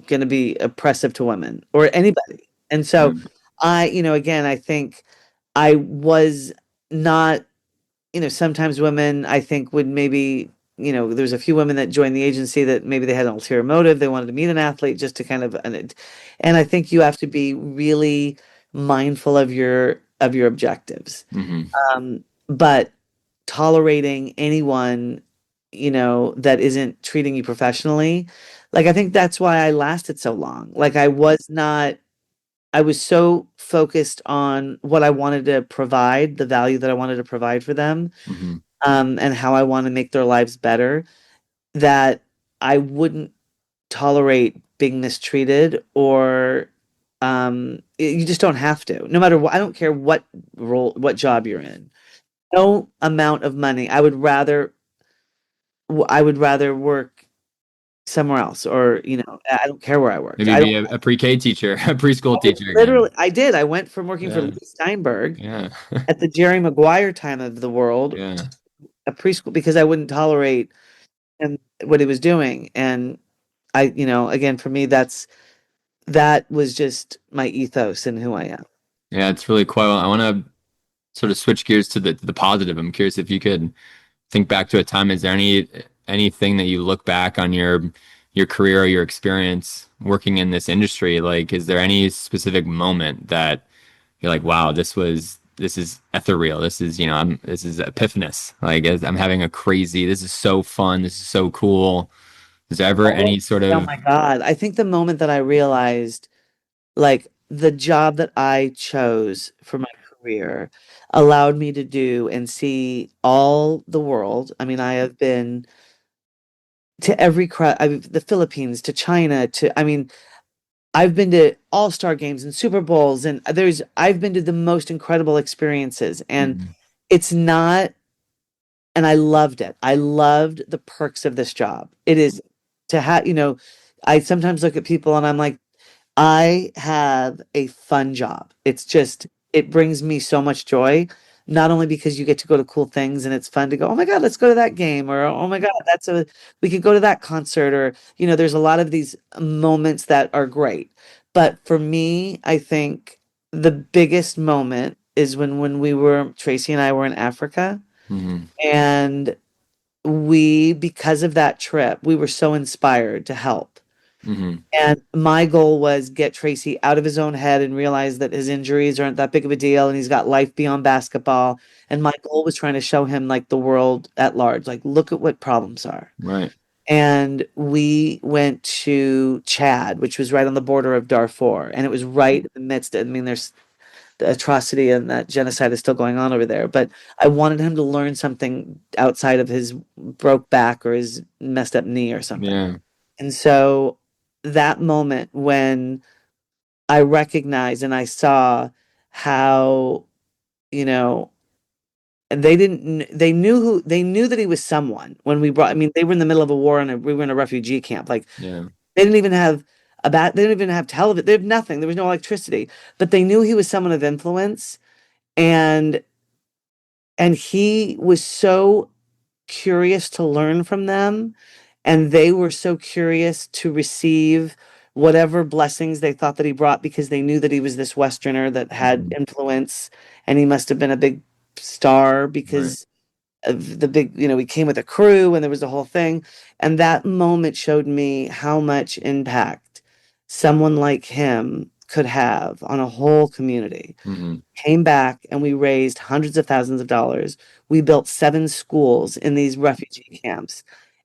going to be oppressive to women or anybody. And so
Right.
again, I think I was not, sometimes women I think would maybe, there's a few women that joined the agency that maybe they had an ulterior motive. They wanted to meet an athlete just to kind of, and I think you have to be really mindful of your objectives.
Hmm.
But tolerating anyone, that isn't treating you professionally, like I think that's why I lasted so long. Like I was so focused on what I wanted to provide, the value that I wanted to provide for them,
Hmm.
and how I want to make their lives better, that I wouldn't tolerate being mistreated or you just don't have to. No matter what, I don't care what role, what job you're in. No amount of money. I would rather work somewhere else or, I don't care where I worked.
Maybe
I
be
don't
a pre-K teacher, a preschool teacher again.
literally I did. I went from working for
Yeah,
Lee Steinberg
yeah,
at the Jerry Maguire time of the world,
yeah,
a preschool because I wouldn't tolerate him what he was doing. And again, for me, that was just my ethos and who I am.
yeah. It's really cool. I want to sort of switch gears to the positive. I'm curious if you could think back to a time. Is there anything that you look back on your career or your experience working in this industry? Like, is there any specific moment that you're like, wow, this is ethereal. This is, this is epiphanous. Like, I'm having a crazy. This is so fun. This is so cool. Is there ever
Oh,
any sort
oh
of
my God. I think the moment that I realized like the job that I chose for my career allowed me to do and see all the world. I mean, I have been to the Philippines, to China, I mean, I've been to all-star games and Super Bowls and I've been to the most incredible experiences and
Mhm.
it's not, and I loved it. I loved the perks of this job. It is to have, I sometimes look at people and I'm like, I have a fun job. It brings me so much joy, not only because you get to go to cool things and it's fun to go, oh my God, let's go to that game, or oh my God, we could go to that concert, or, there's a lot of these moments that are great. But for me, I think the biggest moment is when Tracy and I were in Africa,
Mhm.
and because of that trip, we were so inspired to help.
Mhm.
And my goal was get Tracy out of his own head and realize that his injuries aren't that big of a deal and he's got life beyond basketball. And my goal was trying to show him like the world at large, like look at what problems are.
Right.
And we went to Chad, which was right on the border of Darfur, and it was right in the midst. I mean, there's the atrocity and that genocide is still going on over there. But I wanted him to learn something outside of his broke back or his messed up knee or something.
Yeah.
And so that moment when I recognized and I saw how, you know, and they knew that he was someone when I mean, they were in the middle of a war and we were in a refugee camp. Like
Yeah.
they didn't even have they didn't even have television. They had nothing. There was no electricity, but they knew he was someone of influence. And, he was so curious to learn from them, and they were so curious to receive whatever blessings they thought that he brought because they knew that he was this Westerner that had
Mhm.
influence, and he must have been a big star
Right.
because of the big, he came with a crew and there was the whole thing. And that moment showed me how much impact someone like him could have on a whole community.
Mhm.
Came back and we raised hundreds of thousands of dollars. We built 7 schools in these refugee camps.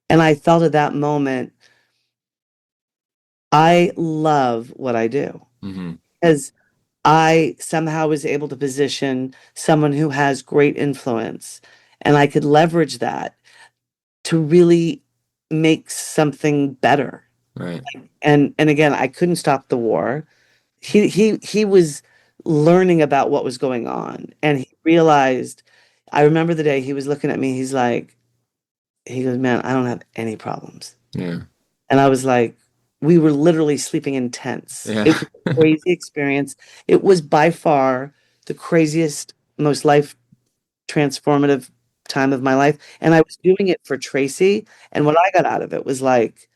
And I felt at that moment, I love what I do.
Hmm.
Because I somehow was able to position someone who has great influence, and I could leverage that to really make something better.
Right.
And again, I couldn't stop the war. He was learning about what was going on, and he realized. I remember the day he was looking at me. He goes, "Man, I don't have any problems."
Yeah.
And I was like, we were literally sleeping in tents.
Yeah.
It was a crazy experience. It was by far the craziest, most life transformative time of my life. And I was doing it for Tracy. And what I got out of it was like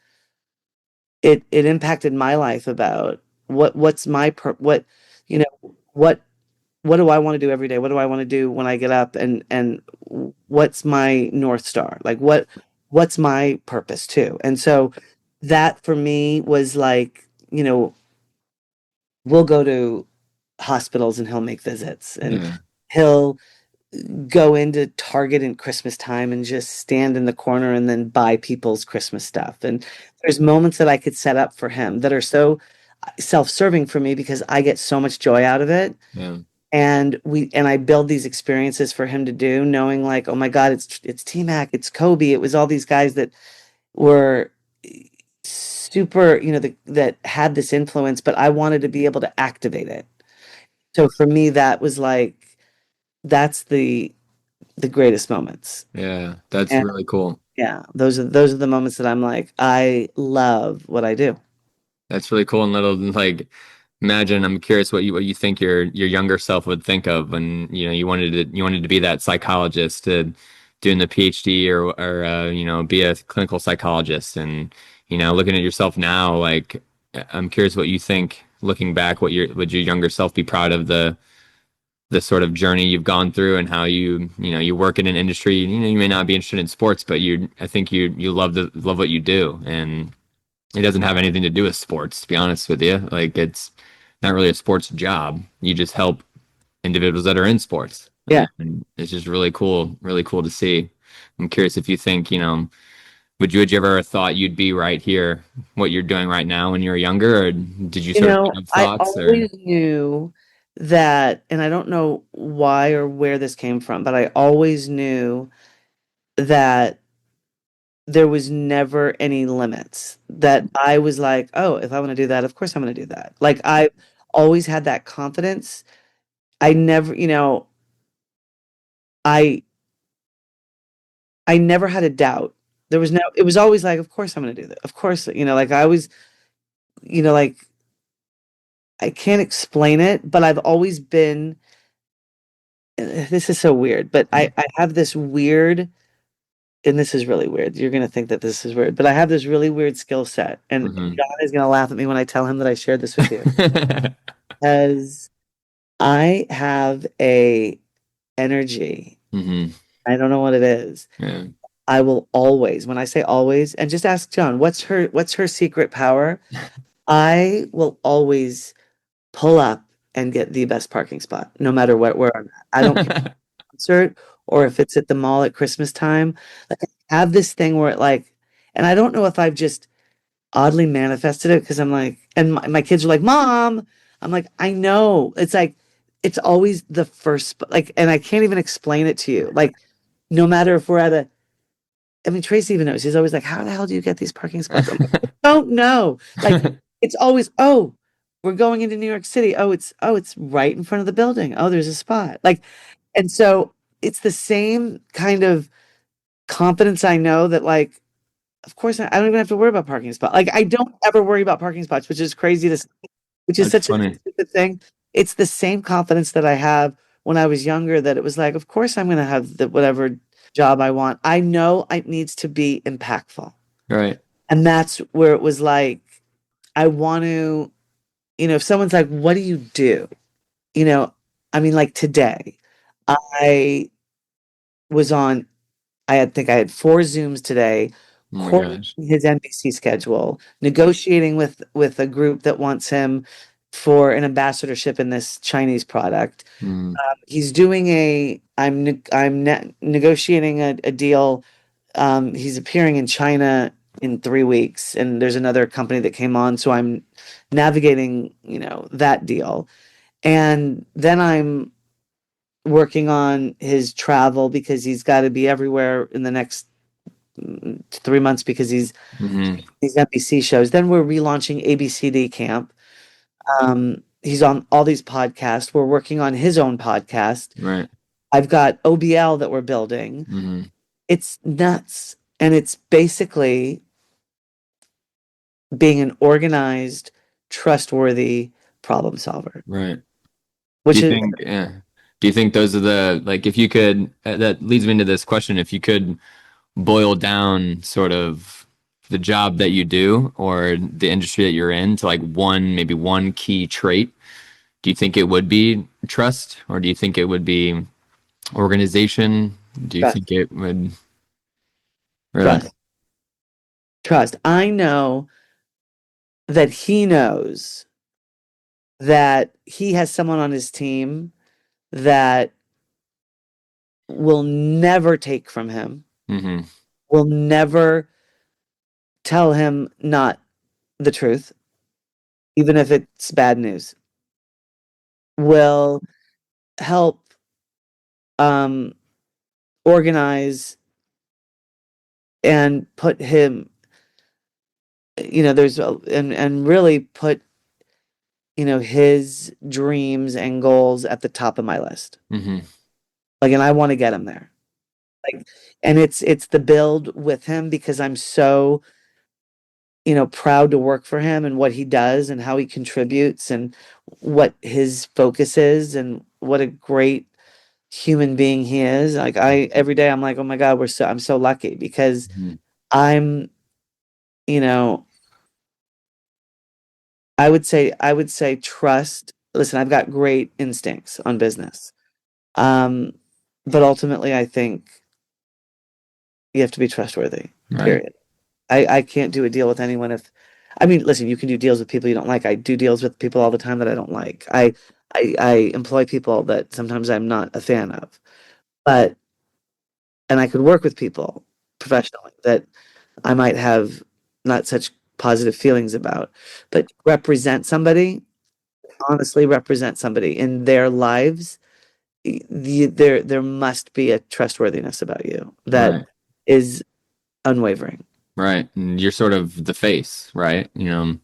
it impacted my life about what's my what you know what do I want to do every day? What do I want to do when I get up and what's my North Star? Like what's my purpose too? And so that for me was like, we'll go to hospitals and he'll make visits and
Yeah.
he'll go into Target in Christmas time and just stand in the corner and then buy people's Christmas stuff. And there's moments that I could set up for him that are so self-serving for me because I get so much joy out of it.
Yeah.
And I build these experiences for him to do, knowing like, oh my God, it's T-Mac, it's Kobe, it was all these guys that were super, that had this influence, but I wanted to be able to activate it. So for me, that was like that's the greatest moments.
Yeah. That's
And
really cool.
yeah, those are the moments that I'm like, I love what I do.
That's really cool and little like imagine I'm curious what you think your younger self would think of when you wanted to be that psychologist to doing the PhD or be a clinical psychologist and looking at yourself now like I'm curious what you think looking back would your younger self be proud of the sort of journey you've gone through and how you work in an industry you may not be interested in sports but I think you love what you do and it doesn't have anything to do with sports, to be honest with you. Like it's not really a sports job. You just help individuals that are in sports.
Yeah.
And it's just really cool to see. I'm curious if you think, would you ever thought you'd be right here, what you're doing right now when you were younger, or did you sort of have
I
thoughts or
always knew that, and I don't know why or where this came from, but I always knew that there was never any limits. That I was like, oh, if I want to do that, of course I'm going to do that. Like I always had that confidence. I never, I I never had a doubt. There was no, it was always like, of course I'm going to do that. Of course, like I was, like I can't explain it, but I've always been, this is so weird, but I have this weird, and this is really weird. You're going to think that this is weird, but I have this really weird skill set. And
Mhm.
John is going to laugh at me when I tell him that I shared this with you. As I have a energy.
Hmm.
I don't know what it is.
Yeah.
I will always, when I say always, and just ask John, what's her secret power? I will always pull up and get the best parking spot, no matter where I'm at. I don't care if it's a concert or if it's at the mall at Christmas time. Like I have this thing where it like, and I don't know if I've just oddly manifested it because I'm like, and my kids are like, Mom, I'm like, I know. It's like, it's always the first, like, and I can't even explain it to you. Like, no matter if we're at a, I mean, Tracy even knows. He's always like, "How the hell do you get these parking spots?" I'm like, "I don't know." Like, it's always, "Oh, we're going into New York City. Oh, it's right in front of the building. Oh, there's a spot." Like, and so it's the same kind of confidence I know that, like, of course, I don't even have to worry about parking spot. Like, I don't ever worry about parking spots, which is crazy to, which is
That's
such a
funny.
stupid thing. It's the same confidence that I have when I was younger. That it was like, of course, I'm going to have the whatever job I want. I know it needs to be impactful.
Right.
And that's where it was like, I want to, if someone's like, what do you do? You know, I mean, like today, I was on, I had 4 Zooms today,
Oh my
coordinating
gosh.
his NBC schedule, negotiating with a group that wants him for an ambassadorship in this Chinese product.
Mm.
He's doing I'm negotiating a deal. He's appearing in China in 3 weeks, and there's another company that came on, so I'm navigating, that deal. And then I'm working on his travel because he's got to be everywhere in the next 3 months because
Hmm.
these NBC shows. Then we're relaunching ABCD Camp. He's on all these podcasts. We're working on his own podcast.
Right.
I've got OBL that we're building.
Hmm.
It's nuts. And it's basically being an organized, trustworthy problem solver,
Right. Do
which
you
is,
think, yeah. Do you think those are the, like, if you could, that leads me into this question, if you could boil down sort of the job that you do or the industry that you're in to like maybe one key trait, do you think it would be trust or do you think it would be organization? Do you
trust,
think it would, really?
trust, trust. I know that he knows that he has someone on his team that will never take from him,
Hmm.
will never tell him not the truth, even if it's bad news, will help um, organize and put him, and really put, his dreams and goals at the top of my list.
Hmm.
Like, and I want to get him there. Like, and it's the build with him because I'm so, proud to work for him and what he does and how he contributes and what his focus is and what a great human being he is. Like, every day I'm like, oh my God, I'm so lucky because
Hmm.
I'm, you know, I would say trust. Listen, I've got great instincts on business. Um, but ultimately I think you have to be trustworthy,
Right.
period. I can't do a deal with anyone if, I mean, listen, you can do deals with people you don't like. I do deals with people all the time that I don't like. I employ people that sometimes I'm not a fan of. But and I could work with people professionally that I might have not such positive feelings about. But honestly represent somebody in their lives, there must be a trustworthiness about you that
Right.
is unwavering.
Right. And you're sort of the face, right? And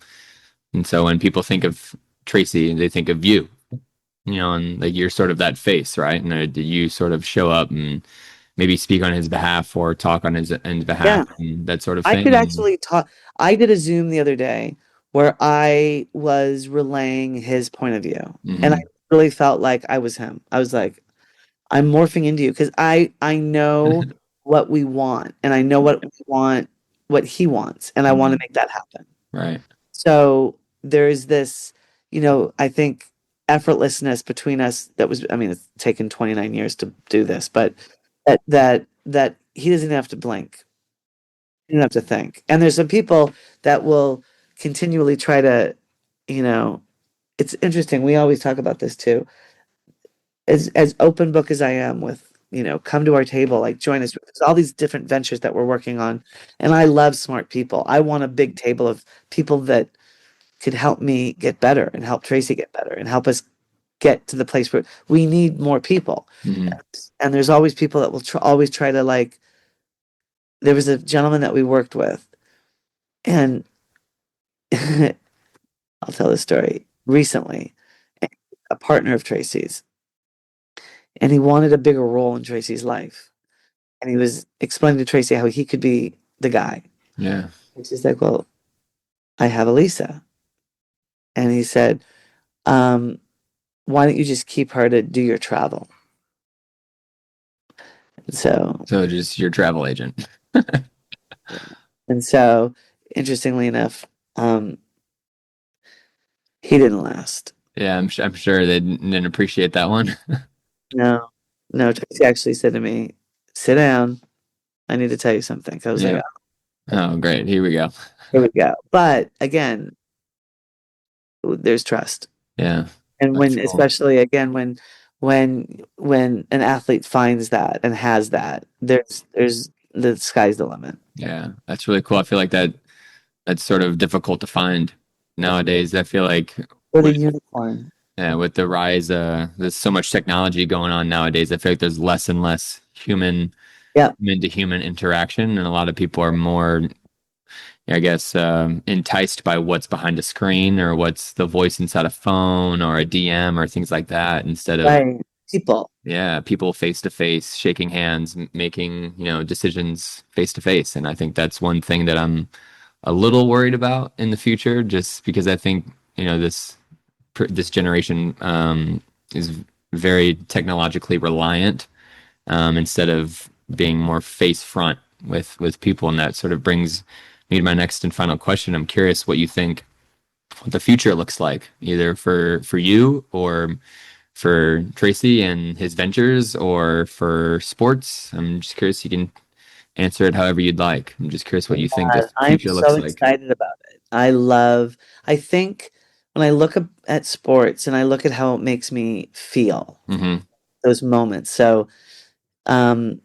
so when people think of Tracy, they think of you, and like you're sort of that face, right? And do you sort of show up and maybe speak on his behalf or talk on his behalf
Yeah.
and that sort of
I
thing?
could
And
actually talk. I did a Zoom the other day where I was relaying his point of view, and I
hmm.
really felt like I was him. I was like, I'm morphing into you because I know what we want, and I know what he wants, and I want to
Mhm.
make that happen.
Right.
So there's this, I think effortlessness between us that was, I mean, it's taken 29 years to do this, but that he doesn't have to blink. You don't have to think. And there's some people that will continually try to, you know, it's interesting. We always talk about this too. As open book as I am with, come to our table, like join us. There's all these different ventures that we're working on. And I love smart people. I want a big table of people that could help me get better and help Tracy get better and help us get to the place where we need more people.
Hmm.
And there's always people that will always try to, like, there was a gentleman that we worked with, and I'll tell the story recently, a partner of Tracy's, and he wanted a bigger role in Tracy's life. And he was explaining to Tracy how he could be the guy.
Yeah.
And she's like, well, I have Elisa. And he said, um, why don't you just keep her to do your travel? And so,
So just your travel agent.
and so, interestingly enough, um, he didn't last.
Yeah, I'm sure they didn't appreciate that one.
No, no, Tracy actually said to me, sit down. I need to tell you something. I was like,
Yeah.
oh,
Oh, great. Here we go.
here we go. But again, there's trust.
Yeah.
And
That's
when,
cool.
especially again, when an athlete finds that and has that, there's the sky's the limit.
Yeah, that's really cool. I feel like that's sort of difficult to find nowadays. I feel like
For the
with
unicorn.
with the rise, there's so much technology going on nowadays. I feel like there's less and less
Yeah,
human to human interaction, and a lot of people are more, I guess, enticed by what's behind a screen or what's the voice inside a phone or a DM or things like that instead of,
right. People.
yeah, people face to face, shaking hands, making, decisions face to face. And I think that's one thing that I'm a little worried about in the future, just because I think, this generation is very technologically reliant, instead of being more face front with people, and that sort of brings me to my next and final question. I'm curious what you think what the future looks like, either for you or for Tracy and his ventures, or for sports. I'm just curious. You can answer it however you'd like. I'm just curious what you think the
I'm
future
so
looks like.
excited about it. I think when I look at sports and I look at how it makes me feel,
Hmm.
those moments. So, um,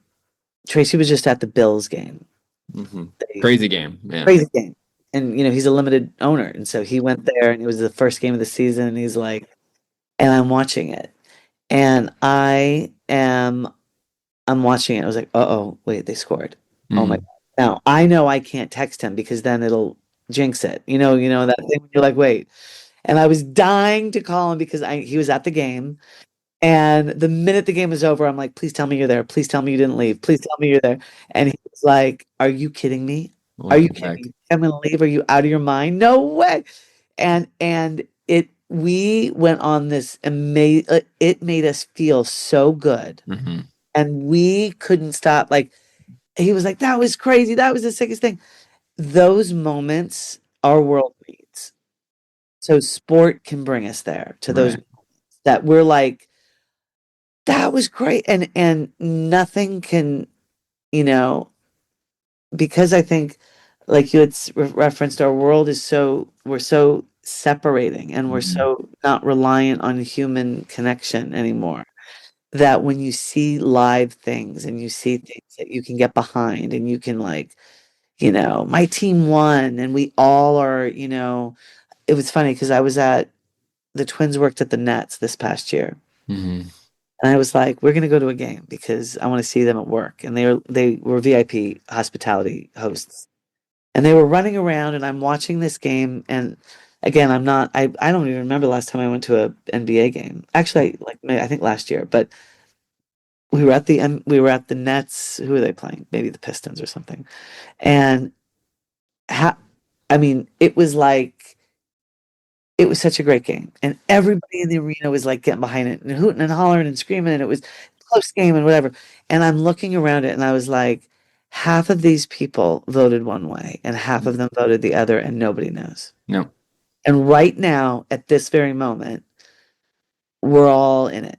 Tracy was just at the Bills game,
Hmm.
the
Crazy game. Yeah.
crazy game. And, he's a limited owner. And so he went there and it was the first game of the season. And he's like, and I'm watching it. And I'm watching it. I was like, uh-oh, wait, they scored. Oh my God.
Hmm.
Now I know I can't text him because then it'll jinx it. You know that thing when you're like, wait. And I was dying to call him because he was at the game. And the minute the game was over, I'm like, please tell me you're there. Please tell me you didn't leave. Please tell me you're there. And he was like, are you kidding me? Are
What
you
the
kidding
heck?
me? I'm gonna leave. Are you out of your mind? No way. And we went on this amazing, it made us feel so good.
Hmm.
And we couldn't stop. Like, he was like, that was crazy. That was the sickest thing. Those moments our world needs. So sport can bring us there to those
Right.
moments that we're like, that was great. And nothing can, you know, because I think like you had referenced, our world is we're so separating and we're
Hmm.
so not reliant on human connection anymore. That when you see live things and you see things that you can get behind and you can like, my team won and we all are, it was funny because the Twins worked at the Nets this past year.
Hmm.
And I was like, we're going to go to a game because I want to see them at work. And they were VIP hospitality hosts. And they were running around and I'm watching this game. And again, I don't even remember the last time I went to a NBA game. Actually, I think last year, but we were at the Nets. Who were they playing? Maybe the Pistons or something. And ha I mean, it was such a great game, and everybody in the arena was like getting behind it and hooting and hollering and screaming, and it was a close game and whatever. And I'm looking around it, and I was like, half of these people voted one way, and half of them voted the other, and nobody knows.
No.
And right now, at this very moment, we're all in it.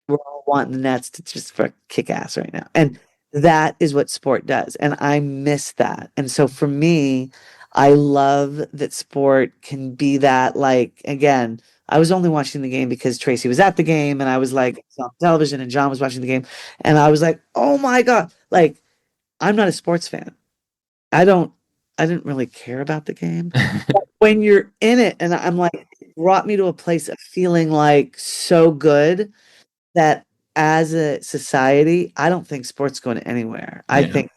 We're all wanting the Nets to just for kick ass right now. And that is what sport does. And I miss that. And so for me, I love that sport can be that, like, again, I was only watching the game because Tracy was at the game and I was like on television and John was watching the game. And I was like, oh my God. Like, I'm not a sports fan. I don't I didn't really care about the game. But when you're in it, and I'm like, it brought me to a place of feeling like so good that as a society, I don't think sports going anywhere. I
Yeah.
think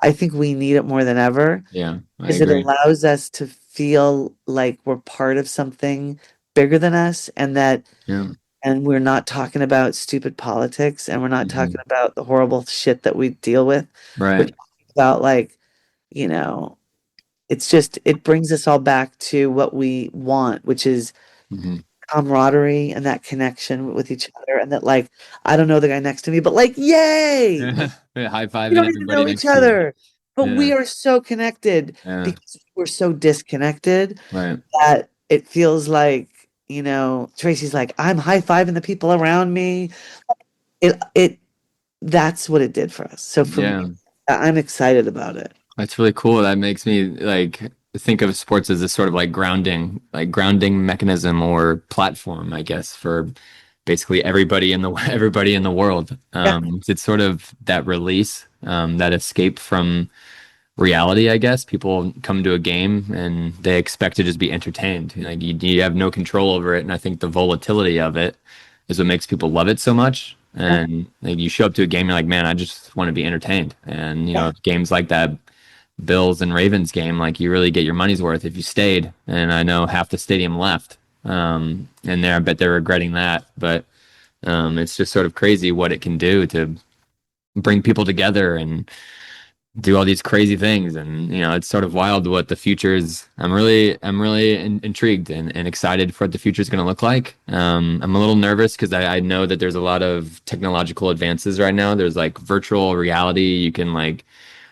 I think we need it more than ever
Yeah. I
because it
agree.
allows us to feel like we're part of something bigger than us
Yeah.
and we're not talking about stupid politics and we're not talking
Hmm.
about the horrible shit that we deal with. We're
Right.
talking about like, you know, it brings us all back to what we want, which is
Hmm.
camaraderie and that connection with each other. And that, like, I don't know the guy next to me, but like, yay!
Yeah. High
We
fiving
don't even
everybody
know each
next to you.
other, but
Yeah.
we are so connected
Yeah.
because we're so disconnected
Right.
that it feels like, Tracy's like, I'm high fiving the people around me. It that's what it did for us. So for me,
Yeah.
I'm excited about it.
That's really cool. That makes me like think of sports as a sort of like grounding mechanism or platform, I guess, for basically everybody in the everybody in the world.
Yeah.
It's sort of that release, that escape from reality, I guess. People come to a game and they expect to just be entertained. Like you have no control over it, and I think the volatility of it is what makes people love it so much.
Yeah.
And like you show up to a game, you're like, man, I just want to be entertained. And
Yeah.
games like that Bills and Ravens game, like you really get your money's worth if you stayed. And I know half the stadium left. And there, I bet they're regretting that. But it's just sort of crazy what it can do to bring people together and do all these crazy things. And it's sort of wild what the future is. I'm really intrigued and excited for what the future is going to look like. I'm a little nervous because I know that there's a lot of technological advances right now. There's like virtual reality. You can like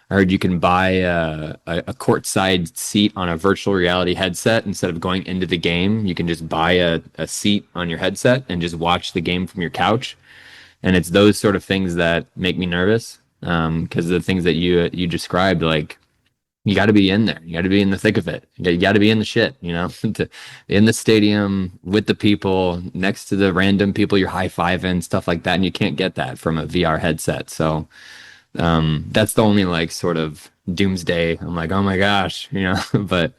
I heard you can buy a courtside seat on a virtual reality headset instead of going into the game. You can just buy a seat on your headset and just watch the game from your couch. And it's those sort of things that make me nervous. Because the things that you described, like you got to be in there, you got to be in the thick of it, you got to be in the shit, in the stadium with the people next to the random people you're high fiving, stuff like that, and you can't get that from a VR headset. So that's the only like sort of doomsday. I'm like, oh my gosh, but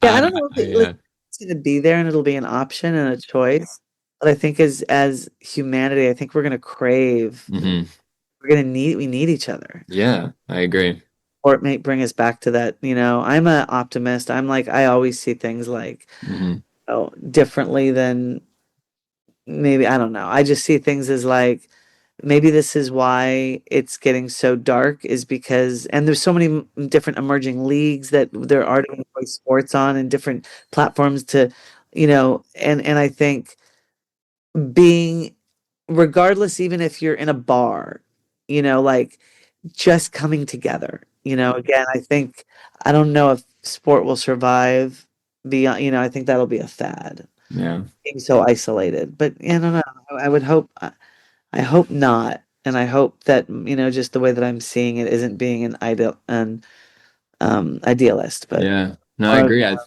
Yeah, I
I,
don't know if
I
it's going to be there and it'll be an option and a choice. But I think as humanity, I think we're going to crave,
mhm.
we need each other.
Yeah, I agree.
Or it may bring us back to that, I'm an optimist. I'm like, I always see things like,
Hmm.
differently than maybe, I don't know. I just see things as like, maybe this is why it's getting so dark is because, and there's so many different emerging leagues that there are to play sports on and different platforms to, and I think being, regardless, even if you're in a bar, like just coming together, again, I think, I don't know if sport will survive beyond, I think that'll be a fad,
Yeah,
being so isolated, but I don't know. I would hope, I hope not. And I hope that, just the way that I'm seeing it isn't being an idealist, but
yeah. No, I
more of,
agree. I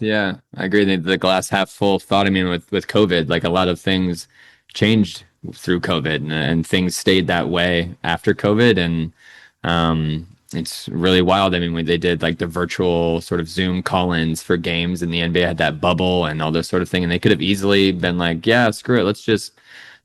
agree. The glass half full thought. I mean, with COVID, like a lot of things changed through COVID, and things stayed that way after COVID, and it's really wild. I mean, when they did like the virtual sort of Zoom call-ins for games, and the NBA had that bubble and all this sort of thing, and they could have easily been like, yeah, screw it, let's just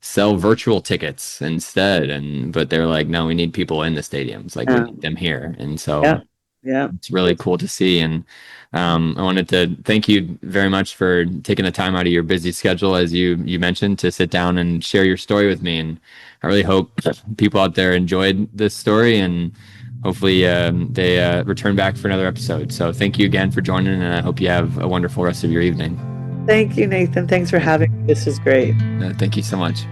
sell virtual tickets instead. And but they're like, no, we need people in the stadiums, like we
yeah,
need them here, and so.
yeah, yeah.
It's really cool to see. And I wanted to thank you very much for taking the time out of your busy schedule, as you mentioned, to sit down and share your story with me. And I really hope people out there enjoyed this story, and hopefully they return back for another episode. So thank you again for joining, and I hope you have a wonderful rest of your evening.
Thank you, Nathan. Thanks for having me. This is great.
Thank you so much.